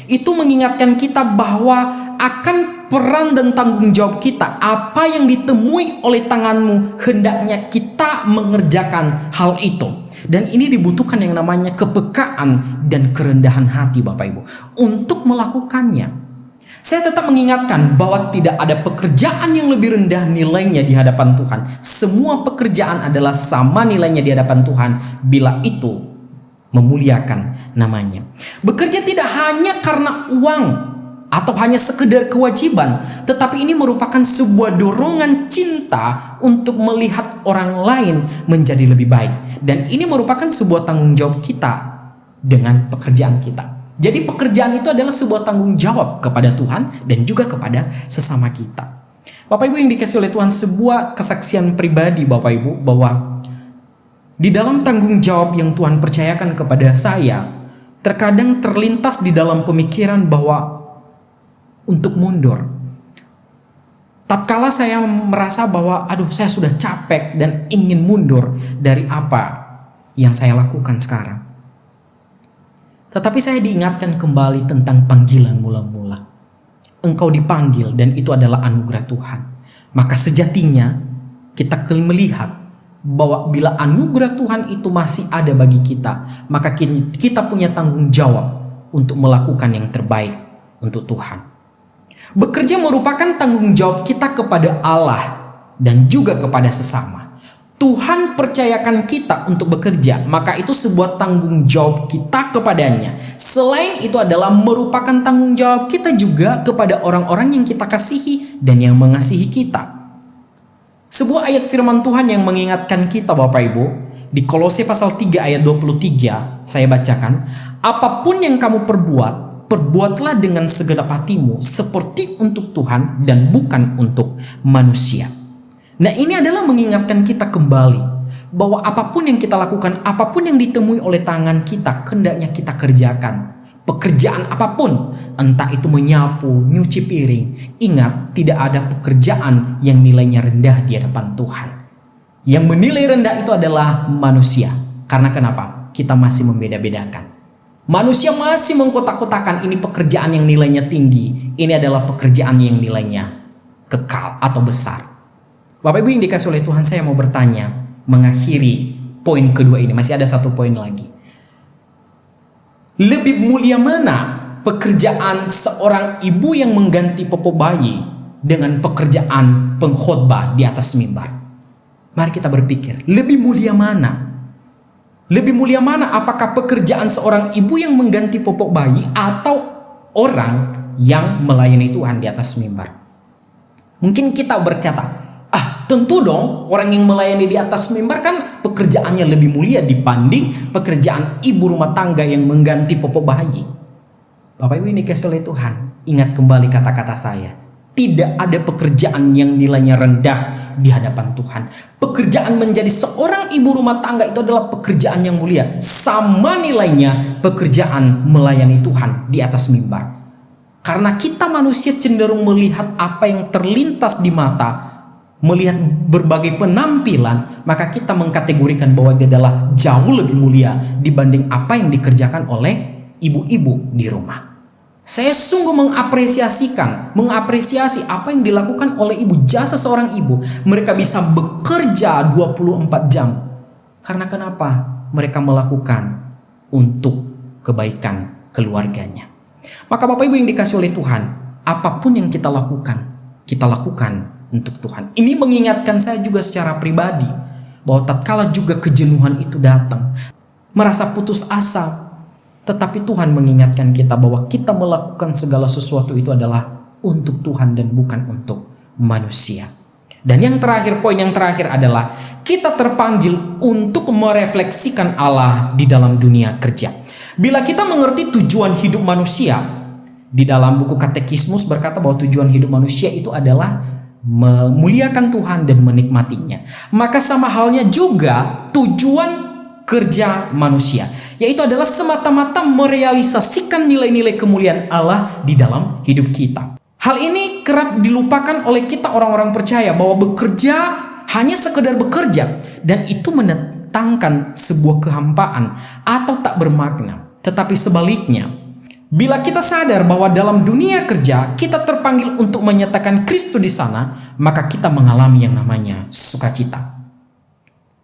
itu mengingatkan kita bahwa akan peran dan tanggung jawab kita. Apa yang ditemui oleh tanganmu, hendaknya kita mengerjakan hal itu. Dan ini dibutuhkan yang namanya kepekaan dan kerendahan hati, Bapak Ibu, untuk melakukannya. Saya tetap mengingatkan bahwa tidak ada pekerjaan yang lebih rendah nilainya di hadapan Tuhan. Semua pekerjaan adalah sama nilainya di hadapan Tuhan bila itu memuliakan namanya. Bekerja tidak hanya karena uang atau hanya sekedar kewajiban, tetapi ini merupakan sebuah dorongan cinta untuk melihat orang lain menjadi lebih baik. Dan ini merupakan sebuah tanggung jawab kita dengan pekerjaan kita. Jadi pekerjaan itu adalah sebuah tanggung jawab kepada Tuhan dan juga kepada sesama kita. Bapak Ibu yang dikasihi oleh Tuhan, sebuah kesaksian pribadi Bapak Ibu bahwa di dalam tanggung jawab yang Tuhan percayakan kepada saya, terkadang terlintas di dalam pemikiran bahwa untuk mundur. Tatkala saya merasa bahwa saya sudah capek dan ingin mundur dari apa yang saya lakukan sekarang. Tetapi saya diingatkan kembali tentang panggilan mula-mula. Engkau dipanggil dan itu adalah anugerah Tuhan. Maka sejatinya kita melihat bahwa bila anugerah Tuhan itu masih ada bagi kita, maka kita punya tanggung jawab untuk melakukan yang terbaik untuk Tuhan. Bekerja merupakan tanggung jawab kita kepada Allah dan juga kepada sesama. Tuhan percayakan kita untuk bekerja, maka itu sebuah tanggung jawab kita kepadanya. Selain itu adalah merupakan tanggung jawab kita juga kepada orang-orang yang kita kasihi dan yang mengasihi kita. Sebuah ayat firman Tuhan yang mengingatkan kita Bapak Ibu, di Kolose pasal 3 ayat 23, saya bacakan, apapun yang kamu perbuat, perbuatlah dengan segenap hatimu seperti untuk Tuhan dan bukan untuk manusia. Nah, ini adalah mengingatkan kita kembali bahwa apapun yang kita lakukan, apapun yang ditemui oleh tangan kita, hendaknya kita kerjakan. Pekerjaan apapun, entah itu menyapu, nyuci piring, ingat tidak ada pekerjaan yang nilainya rendah di hadapan Tuhan. Yang menilai rendah itu adalah manusia. Karena kenapa? Kita masih membeda-bedakan. Manusia masih mengkotak-kotakan ini pekerjaan yang nilainya tinggi, ini adalah pekerjaan yang nilainya kekal atau besar. Bapak Ibu yang dikasih oleh Tuhan, saya mau bertanya, mengakhiri poin kedua ini, masih ada satu poin lagi. Lebih mulia mana pekerjaan seorang ibu yang mengganti popok bayi dengan pekerjaan pengkhotbah di atas mimbar? Mari kita berpikir, lebih mulia mana? Lebih mulia mana, apakah pekerjaan seorang ibu yang mengganti popok bayi atau orang yang melayani Tuhan di atas mimbar? Mungkin kita berkata, tentu dong orang yang melayani di atas mimbar kan pekerjaannya lebih mulia dibanding pekerjaan ibu rumah tangga yang mengganti popok bayi. Bapak Ibu ini kasih oleh Tuhan, ingat kembali kata-kata saya. Tidak ada pekerjaan yang nilainya rendah di hadapan Tuhan. Pekerjaan menjadi seorang ibu rumah tangga itu adalah pekerjaan yang mulia. Sama nilainya pekerjaan melayani Tuhan di atas mimbar. Karena kita manusia cenderung melihat apa yang terlintas di mata, melihat berbagai penampilan, maka kita mengkategorikan bahwa dia adalah jauh lebih mulia dibanding apa yang dikerjakan oleh ibu-ibu di rumah. Saya sungguh mengapresiasi apa yang dilakukan oleh ibu, jasa seorang ibu. Mereka bisa bekerja 24 jam. Karena kenapa? Mereka melakukan untuk kebaikan keluarganya. Maka Bapak Ibu yang dikasih oleh Tuhan, apapun yang kita lakukan untuk Tuhan. Ini mengingatkan saya juga secara pribadi bahwa tatkala juga kejenuhan itu datang, merasa putus asa, tetapi Tuhan mengingatkan kita bahwa kita melakukan segala sesuatu itu adalah untuk Tuhan dan bukan untuk manusia. Dan yang terakhir, poin yang terakhir adalah kita terpanggil untuk merefleksikan Allah di dalam dunia kerja. Bila kita mengerti tujuan hidup manusia, di dalam buku Katekismus berkata bahwa tujuan hidup manusia itu adalah memuliakan Tuhan dan menikmatinya. Maka sama halnya juga tujuan kerja manusia, yaitu adalah semata-mata merealisasikan nilai-nilai kemuliaan Allah di dalam hidup kita. Hal ini kerap dilupakan oleh kita orang-orang percaya bahwa bekerja hanya sekedar bekerja dan itu mendatangkan sebuah kehampaan atau tak bermakna. Tetapi sebaliknya, bila kita sadar bahwa dalam dunia kerja kita terpanggil untuk menyatakan Kristus di sana, maka kita mengalami yang namanya sukacita.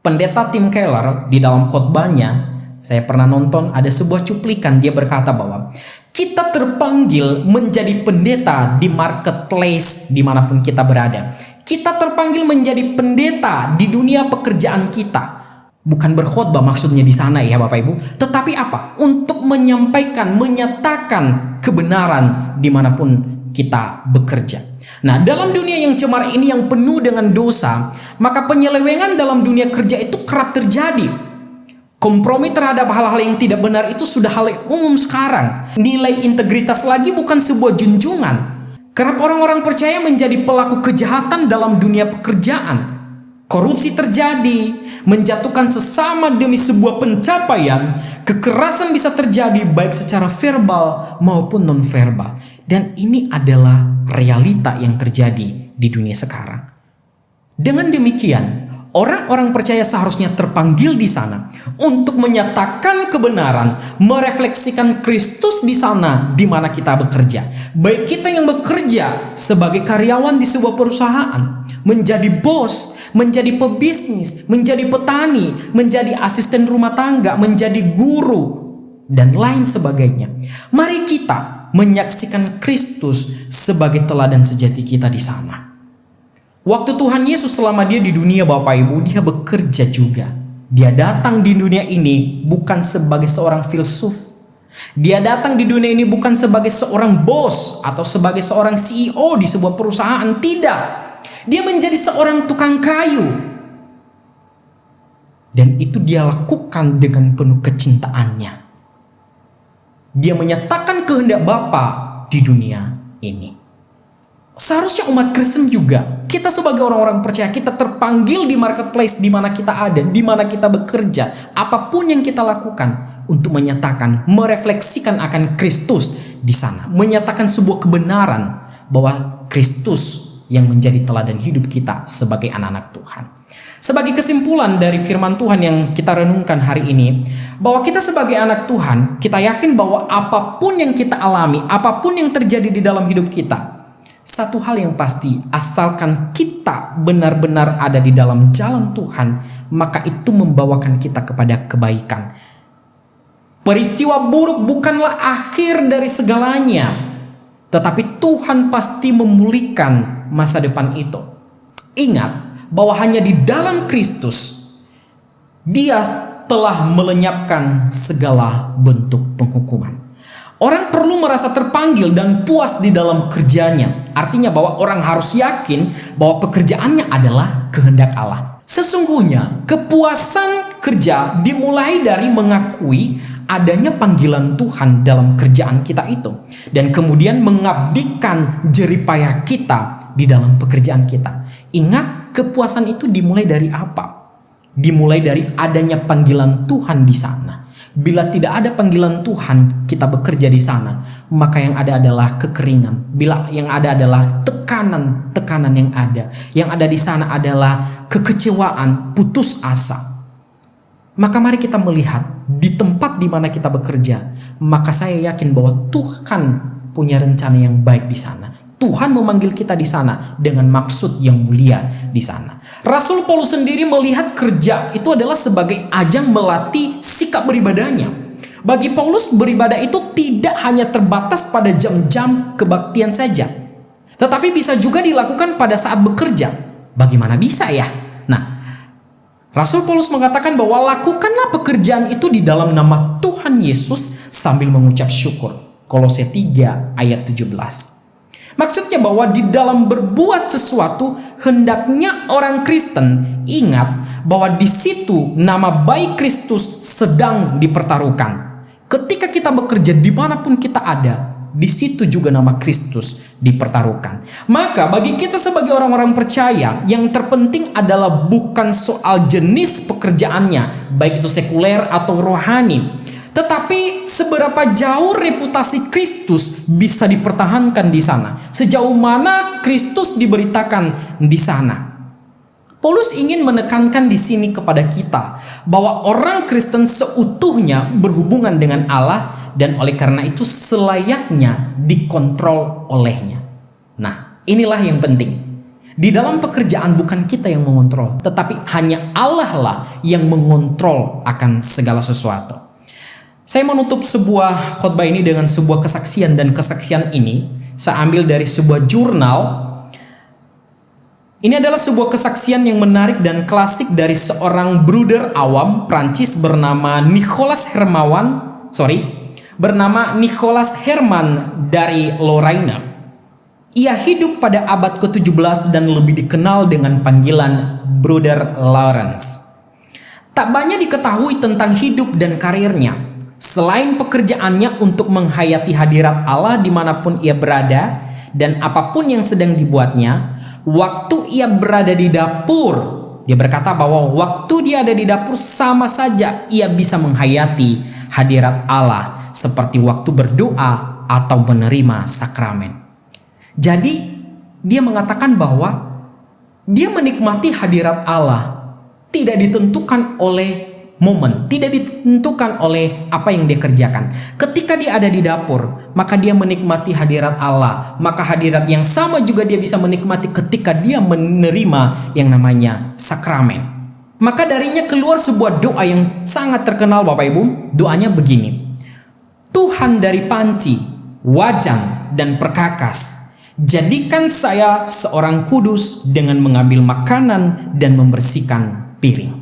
Pendeta Tim Keller di dalam khotbahnya, saya pernah nonton ada sebuah cuplikan, dia berkata bahwa kita terpanggil menjadi pendeta di marketplace dimanapun kita berada. Kita terpanggil menjadi pendeta di dunia pekerjaan kita. Bukan berkhotbah maksudnya di sana ya Bapak Ibu, tetapi apa? Untuk menyampaikan, menyatakan kebenaran dimanapun kita bekerja. Nah, dalam dunia yang cemar ini yang penuh dengan dosa, maka penyelewengan dalam dunia kerja itu kerap terjadi. Kompromi terhadap hal-hal yang tidak benar itu sudah hal yang umum sekarang. Nilai integritas lagi bukan sebuah junjungan. Kerap orang-orang percaya menjadi pelaku kejahatan dalam dunia pekerjaan. Korupsi terjadi, menjatuhkan sesama demi sebuah pencapaian. Kekerasan bisa terjadi baik secara verbal maupun non-verbal. Dan ini adalah realita yang terjadi di dunia sekarang. Dengan demikian, orang-orang percaya seharusnya terpanggil di sana untuk menyatakan kebenaran, merefleksikan Kristus di sana di mana kita bekerja. Baik kita yang bekerja sebagai karyawan di sebuah perusahaan, menjadi bos, menjadi pebisnis, menjadi petani, menjadi asisten rumah tangga, menjadi guru, dan lain sebagainya. Mari kita menyaksikan Kristus sebagai teladan sejati kita di sana. Waktu Tuhan Yesus selama dia di dunia, Bapak Ibu, dia bekerja juga. Dia datang di dunia ini bukan sebagai seorang filsuf. Dia datang di dunia ini bukan sebagai seorang bos atau sebagai seorang CEO di sebuah perusahaan. Tidak. Dia menjadi seorang tukang kayu. Dan itu dia lakukan dengan penuh kecintaannya. Dia menyatakan kehendak Bapa di dunia ini. Seharusnya umat Kristen juga, kita sebagai orang-orang percaya, kita terpanggil di marketplace di mana kita ada, di mana kita bekerja, apapun yang kita lakukan untuk menyatakan, merefleksikan akan Kristus di sana, menyatakan sebuah kebenaran bahwa Kristus yang menjadi teladan hidup kita sebagai anak-anak Tuhan. Sebagai kesimpulan dari firman Tuhan yang kita renungkan hari ini, bahwa kita sebagai anak Tuhan, kita yakin bahwa apapun yang kita alami, apapun yang terjadi di dalam hidup kita, satu hal yang pasti, asalkan kita benar-benar ada di dalam jalan Tuhan, maka itu membawakan kita kepada kebaikan. Peristiwa buruk bukanlah akhir dari segalanya, tetapi Tuhan pasti memulihkan masa depan itu. Ingat bahwa hanya di dalam Kristus Dia telah melenyapkan segala bentuk penghukuman. Orang perlu merasa terpanggil dan puas di dalam kerjanya. Artinya bahwa orang harus yakin bahwa pekerjaannya adalah kehendak Allah. Sesungguhnya kepuasan kerja dimulai dari mengakui adanya panggilan Tuhan dalam kerjaan kita itu, dan kemudian mengabdikan jeripayah kita di dalam pekerjaan kita. Ingat, kepuasan itu dimulai dari apa? Dimulai dari adanya panggilan Tuhan di sana. Bila tidak ada panggilan Tuhan, kita bekerja di sana, maka yang ada adalah kekeringan. Bila yang ada adalah tekanan yang ada. Yang ada di sana adalah kekecewaan, putus asa. Maka mari kita melihat di tempat di mana kita bekerja, maka saya yakin bahwa Tuhan punya rencana yang baik di sana. Tuhan memanggil kita di sana dengan maksud yang mulia di sana. Rasul Paulus sendiri melihat kerja itu adalah sebagai ajang melatih sikap beribadahnya. Bagi Paulus, beribadah itu tidak hanya terbatas pada jam-jam kebaktian saja, tetapi bisa juga dilakukan pada saat bekerja. Bagaimana bisa ya? Nah, Rasul Paulus mengatakan bahwa lakukanlah pekerjaan itu di dalam nama Tuhan Yesus sambil mengucap syukur. Kolose 3 ayat 17. Maksudnya bahwa di dalam berbuat sesuatu, hendaknya orang Kristen ingat bahwa di situ nama baik Kristus sedang dipertaruhkan. Ketika kita bekerja dimanapun kita ada, di situ juga nama Kristus dipertaruhkan. Maka bagi kita sebagai orang-orang percaya, yang terpenting adalah bukan soal jenis pekerjaannya, baik itu sekuler atau rohani, tetapi seberapa jauh reputasi Kristus bisa dipertahankan di sana, sejauh mana Kristus diberitakan di sana. Paulus ingin menekankan di sini kepada kita bahwa orang Kristen seutuhnya berhubungan dengan Allah, dan oleh karena itu selayaknya dikontrol olehnya. Nah, inilah yang penting. Di dalam pekerjaan bukan kita yang mengontrol, tetapi hanya Allah lah yang mengontrol akan segala sesuatu. Saya menutup sebuah khotbah ini dengan sebuah kesaksian, dan kesaksian ini saya ambil dari sebuah jurnal. Ini adalah sebuah kesaksian yang menarik dan klasik dari seorang bruder awam Prancis bernama Nicolas Herman dari Lorraine. Ia hidup pada abad ke-17 dan lebih dikenal dengan panggilan Brother Lawrence. Tak banyak diketahui tentang hidup dan karirnya, selain pekerjaannya untuk menghayati hadirat Allah dimanapun ia berada dan apapun yang sedang dibuatnya. Waktu ia berada di dapur, dia berkata bahwa waktu dia ada di dapur sama saja ia bisa menghayati hadirat Allah seperti waktu berdoa atau menerima sakramen. Jadi dia mengatakan bahwa dia menikmati hadirat Allah tidak ditentukan oleh momen, tidak ditentukan oleh apa yang dia kerjakan. Ketika dia ada di dapur, maka dia menikmati hadirat Allah. Maka hadirat yang sama juga dia bisa menikmati ketika dia menerima yang namanya sakramen. Maka darinya keluar sebuah doa yang sangat terkenal, Bapak Ibu. Doanya begini: Tuhan dari panci, wajan, dan perkakas. Jadikan saya seorang kudus dengan mengambil makanan dan membersihkan piring.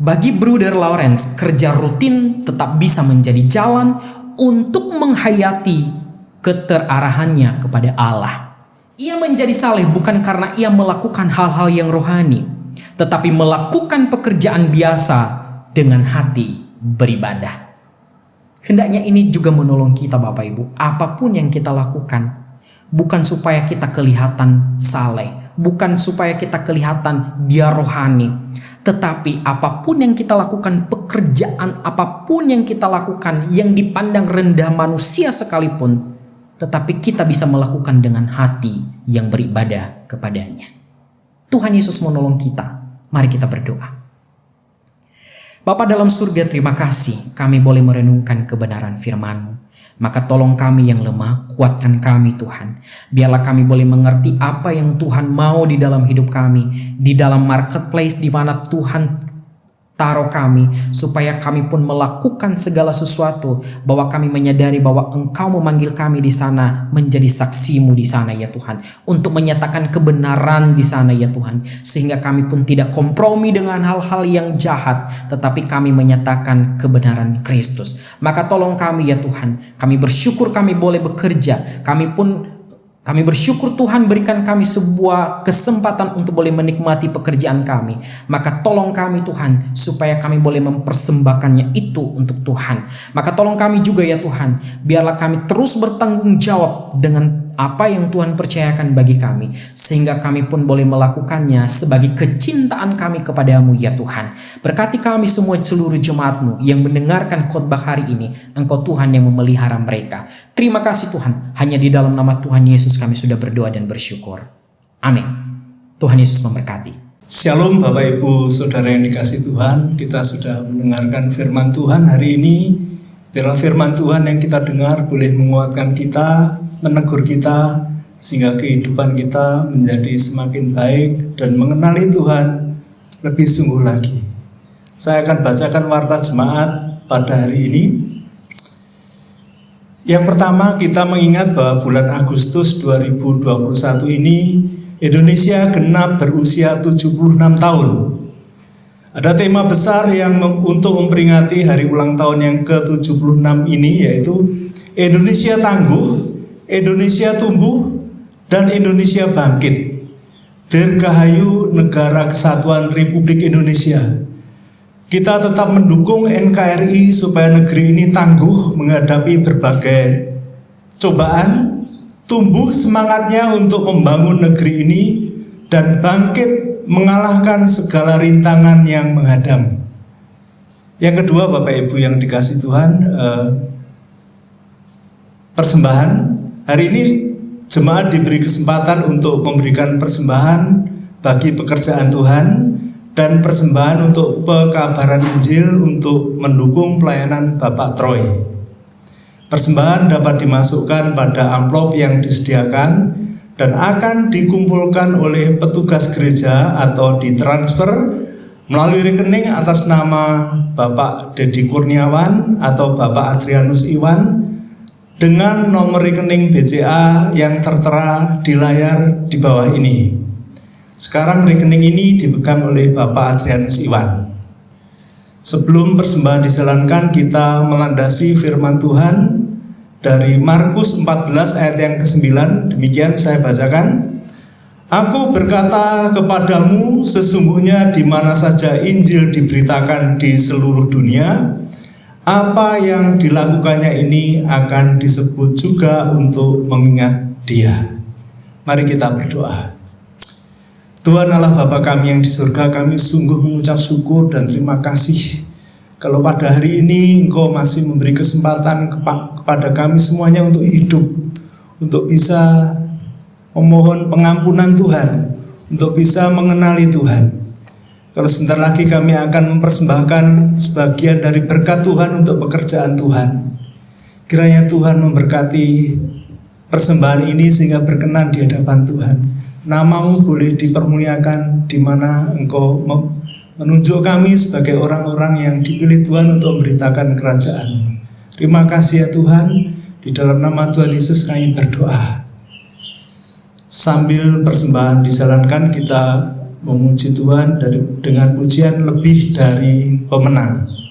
Bagi Bruder Lawrence, kerja rutin tetap bisa menjadi jalan untuk menghayati keterarahannya kepada Allah. Ia menjadi saleh bukan karena ia melakukan hal-hal yang rohani, tetapi melakukan pekerjaan biasa dengan hati beribadah. Hendaknya ini juga menolong kita Bapak Ibu, apapun yang kita lakukan, bukan supaya kita kelihatan saleh, bukan supaya kita kelihatan dia rohani, tetapi apapun yang kita lakukan, pekerjaan apapun yang kita lakukan yang dipandang rendah manusia sekalipun, tetapi kita bisa melakukan dengan hati yang beribadah kepadanya. Tuhan Yesus menolong kita. Mari kita berdoa. Bapa dalam surga, terima kasih kami boleh merenungkan kebenaran firman-Mu. Maka tolong kami yang lemah, kuatkan kami Tuhan. Biarlah kami boleh mengerti apa yang Tuhan mau di dalam hidup kami, di dalam marketplace di mana Tuhan taruh kami, supaya kami pun melakukan segala sesuatu, bahwa kami menyadari bahwa Engkau memanggil kami di sana menjadi saksi-Mu di sana ya Tuhan, untuk menyatakan kebenaran di sana ya Tuhan, sehingga kami pun tidak kompromi dengan hal-hal yang jahat, tetapi kami menyatakan kebenaran Kristus. Maka tolong kami ya Tuhan, kami bersyukur kami boleh bekerja, kami bersyukur Tuhan berikan kami sebuah kesempatan untuk boleh menikmati pekerjaan kami. Maka tolong kami Tuhan, supaya kami boleh mempersembahkannya itu untuk Tuhan. Maka tolong kami juga ya Tuhan, biarlah kami terus bertanggung jawab dengan apa yang Tuhan percayakan bagi kami, sehingga kami pun boleh melakukannya sebagai kecintaan kami kepadamu ya Tuhan. Berkati kami semua seluruh jemaat-Mu yang mendengarkan khotbah hari ini. Engkau Tuhan yang memelihara mereka. Terima kasih Tuhan, hanya di dalam nama Tuhan Yesus kami sudah berdoa dan bersyukur. Amin. Tuhan Yesus memberkati. Shalom Bapak Ibu Saudara yang dikasihi Tuhan. Kita sudah mendengarkan firman Tuhan hari ini. Biarlah firman Tuhan yang kita dengar boleh menguatkan kita, menegur kita, sehingga kehidupan kita menjadi semakin baik dan mengenali Tuhan lebih sungguh lagi. Saya akan bacakan warta jemaat pada hari ini. Yang pertama, kita mengingat bahwa bulan Agustus 2021 ini Indonesia genap berusia 76 tahun. Ada tema besar yang untuk memperingati hari ulang tahun yang ke-76 ini, yaitu Indonesia tangguh, Indonesia tumbuh, dan Indonesia bangkit. Dirgahayu Negara Kesatuan Republik Indonesia. Kita tetap mendukung NKRI supaya negeri ini tangguh menghadapi berbagai cobaan, tumbuh semangatnya untuk membangun negeri ini, dan bangkit mengalahkan segala rintangan yang menghadang. Yang kedua, Bapak Ibu yang dikasihi Tuhan, persembahan. Hari ini jemaat diberi kesempatan untuk memberikan persembahan bagi pekerjaan Tuhan dan persembahan untuk pekabaran Injil untuk mendukung pelayanan Bapak Troy. Persembahan dapat dimasukkan pada amplop yang disediakan dan akan dikumpulkan oleh petugas gereja atau ditransfer melalui rekening atas nama Bapak Dedi Kurniawan atau Bapak Adrianus Iwan dengan nomor rekening BCA yang tertera di layar di bawah ini. Sekarang rekening ini dipegang oleh Bapak Adrianus Iwan. Sebelum persembahan dijalankan, kita melandasi firman Tuhan dari Markus 14 ayat yang ke-9. Demikian saya bacakan. Aku berkata kepadamu, sesungguhnya di mana saja Injil diberitakan di seluruh dunia, apa yang dilakukannya ini akan disebut juga untuk mengingat dia. Mari kita berdoa. Tuhan Allah Bapa kami yang di surga, kami sungguh mengucap syukur dan terima kasih kalau pada hari ini Engkau masih memberi kesempatan kepada kami semuanya untuk hidup, untuk bisa memohon pengampunan Tuhan, untuk bisa mengenali Tuhan. Kalau sebentar lagi kami akan mempersembahkan sebagian dari berkat Tuhan untuk pekerjaan Tuhan. Kiranya Tuhan memberkati persembahan ini sehingga berkenan di hadapan Tuhan. Nama-Mu boleh dipermuliakan di mana Engkau menunjuk kami sebagai orang-orang yang dipilih Tuhan untuk memberitakan kerajaan. Terima kasih ya Tuhan. Di dalam nama Tuhan Yesus kami berdoa. Sambil persembahan dijalankan, kita memuji Tuhan dengan pujian lebih dari pemenang.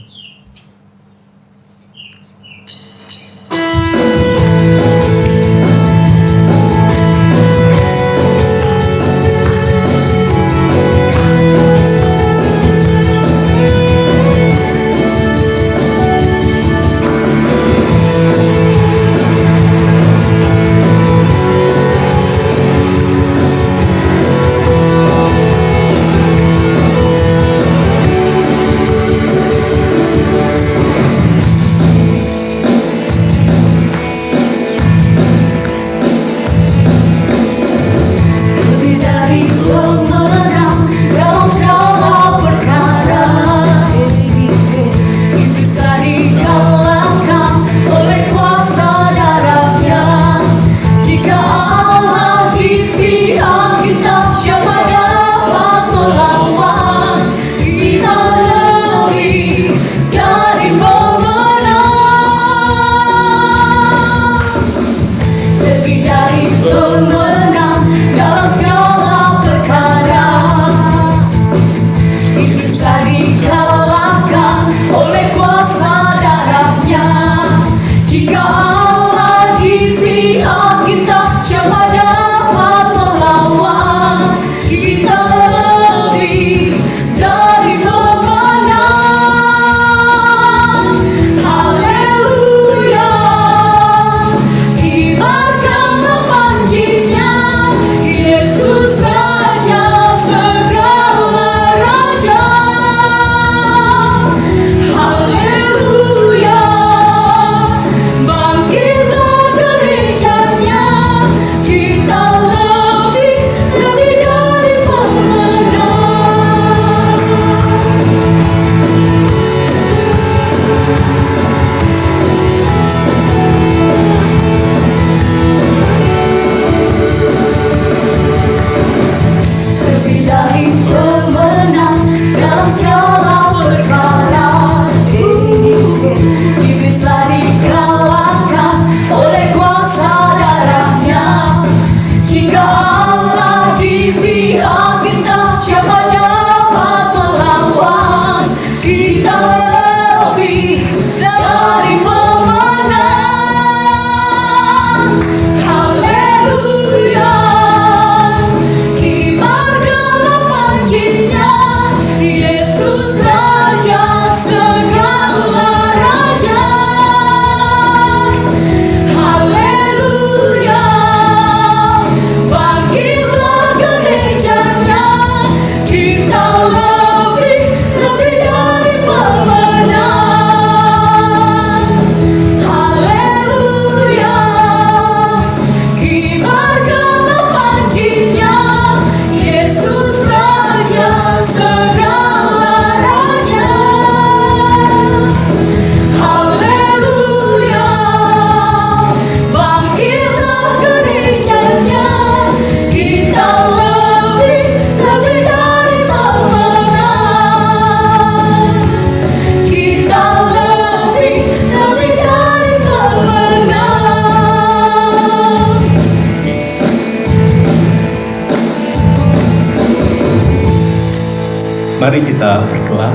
Mari kita berdoa.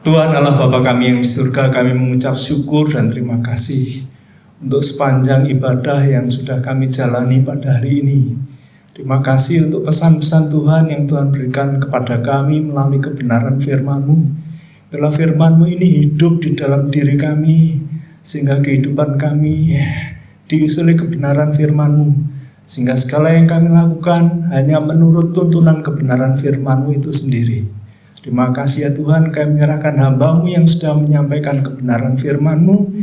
Tuhan Allah Bapa kami yang di surga, kami mengucap syukur dan terima kasih untuk sepanjang ibadah yang sudah kami jalani pada hari ini. Terima kasih untuk pesan-pesan Tuhan yang Tuhan berikan kepada kami melalui kebenaran firman-Mu. Bila firman-Mu ini hidup di dalam diri kami, sehingga kehidupan kami diisi oleh kebenaran firman-Mu. Sehingga segala yang kami lakukan hanya menurut tuntunan kebenaran firman-Mu itu sendiri. Terima kasih ya Tuhan, kami menyerahkan hamba-Mu yang sudah menyampaikan kebenaran firman-Mu.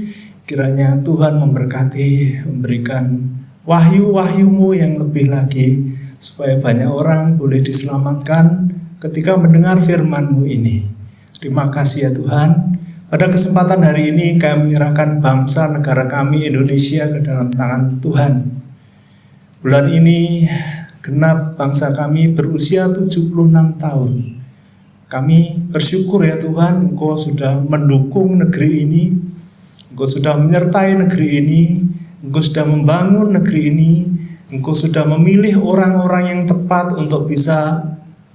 Kiranya Tuhan memberkati, memberikan wahyu-wahyu-Mu yang lebih lagi, supaya banyak orang boleh diselamatkan ketika mendengar firman-Mu ini. Terima kasih ya Tuhan. Pada kesempatan hari ini kami menyerahkan bangsa negara kami Indonesia ke dalam tangan Tuhan. Bulan ini genap bangsa kami berusia 76 tahun. Kami bersyukur ya Tuhan, Engkau sudah mendukung negeri ini, Engkau sudah menyertai negeri ini, Engkau sudah membangun negeri ini, Engkau sudah memilih orang-orang yang tepat untuk bisa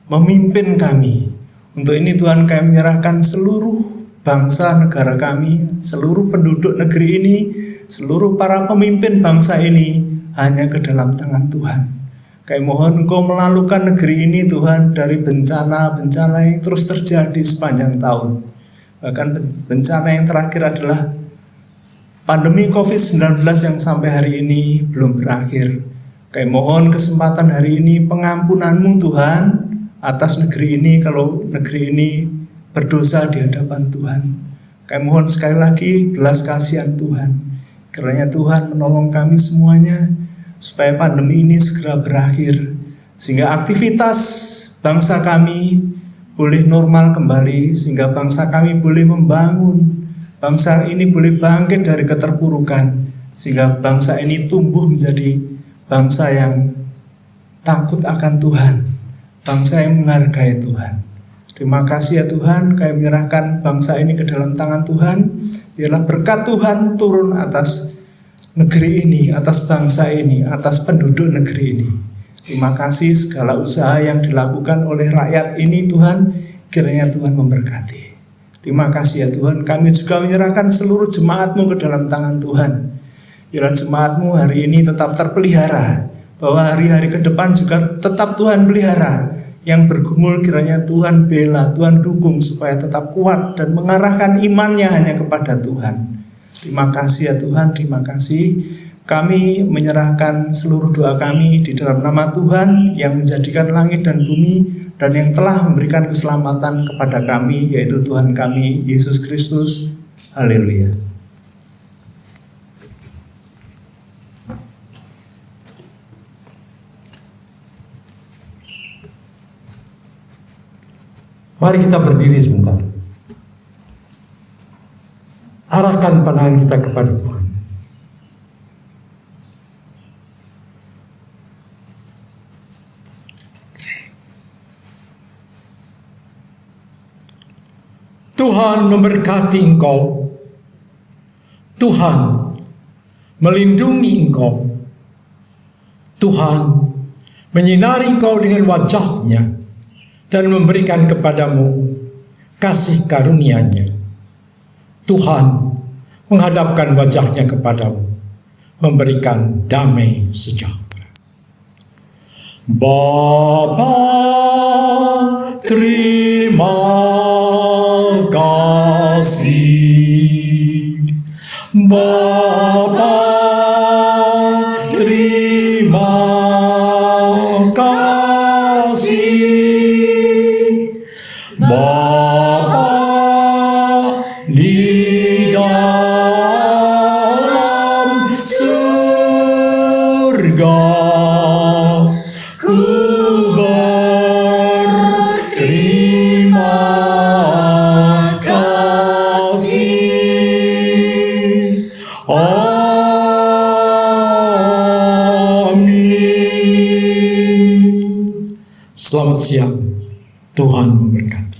memimpin kami. Untuk ini Tuhan, kami menyerahkan seluruh bangsa negara kami, seluruh penduduk negeri ini, seluruh para pemimpin bangsa ini hanya ke dalam tangan Tuhan. Kami mohon Engkau melalukan negeri ini Tuhan dari bencana-bencana yang terus terjadi sepanjang tahun. Bahkan bencana yang terakhir adalah pandemi COVID-19 yang sampai hari ini belum berakhir. Kami mohon kesempatan hari ini pengampunan-Mu Tuhan atas negeri ini kalau negeri ini berdosa di hadapan Tuhan. Kami mohon sekali lagi belas kasihan Tuhan. Kiranya Tuhan menolong kami semuanya supaya pandemi ini segera berakhir, sehingga aktivitas bangsa kami boleh normal kembali, sehingga bangsa kami boleh membangun, bangsa ini boleh bangkit dari keterpurukan, sehingga bangsa ini tumbuh menjadi bangsa yang takut akan Tuhan, bangsa yang menghargai Tuhan. Terima kasih ya Tuhan, kami menyerahkan bangsa ini ke dalam tangan Tuhan. Biarlah berkat Tuhan turun atas negeri ini, atas bangsa ini, atas penduduk negeri ini. Terima kasih segala usaha yang dilakukan oleh rakyat ini Tuhan, kiranya Tuhan memberkati. Terima kasih ya Tuhan, kami juga menyerahkan seluruh jemaat-Mu ke dalam tangan Tuhan. Biarlah jemaat-Mu hari ini tetap terpelihara, bahwa hari-hari ke depan juga tetap Tuhan pelihara. Yang bergumul kiranya Tuhan bela, Tuhan dukung supaya tetap kuat dan mengarahkan imannya hanya kepada Tuhan. Terima kasih ya Tuhan, terima kasih. Kami menyerahkan seluruh doa kami di dalam nama Tuhan yang menjadikan langit dan bumi dan yang telah memberikan keselamatan kepada kami, yaitu Tuhan kami, Yesus Kristus. Haleluya. Mari kita berdiri sebentar. Arahkan pandangan kita kepada Tuhan. Tuhan memberkati engkau. Tuhan melindungi engkau. Tuhan menyinari engkau dengan wajah-Nya dan memberikan kepadamu kasih karunia-Nya. Tuhan menghadapkan wajah-Nya kepadamu, memberikan damai sejahtera. Bapa, terima kasih. Bapa, terima kasih. Bapa di dalam surga, ku berterima kasih. Amin. Selamat siang, Tuhan memberkati.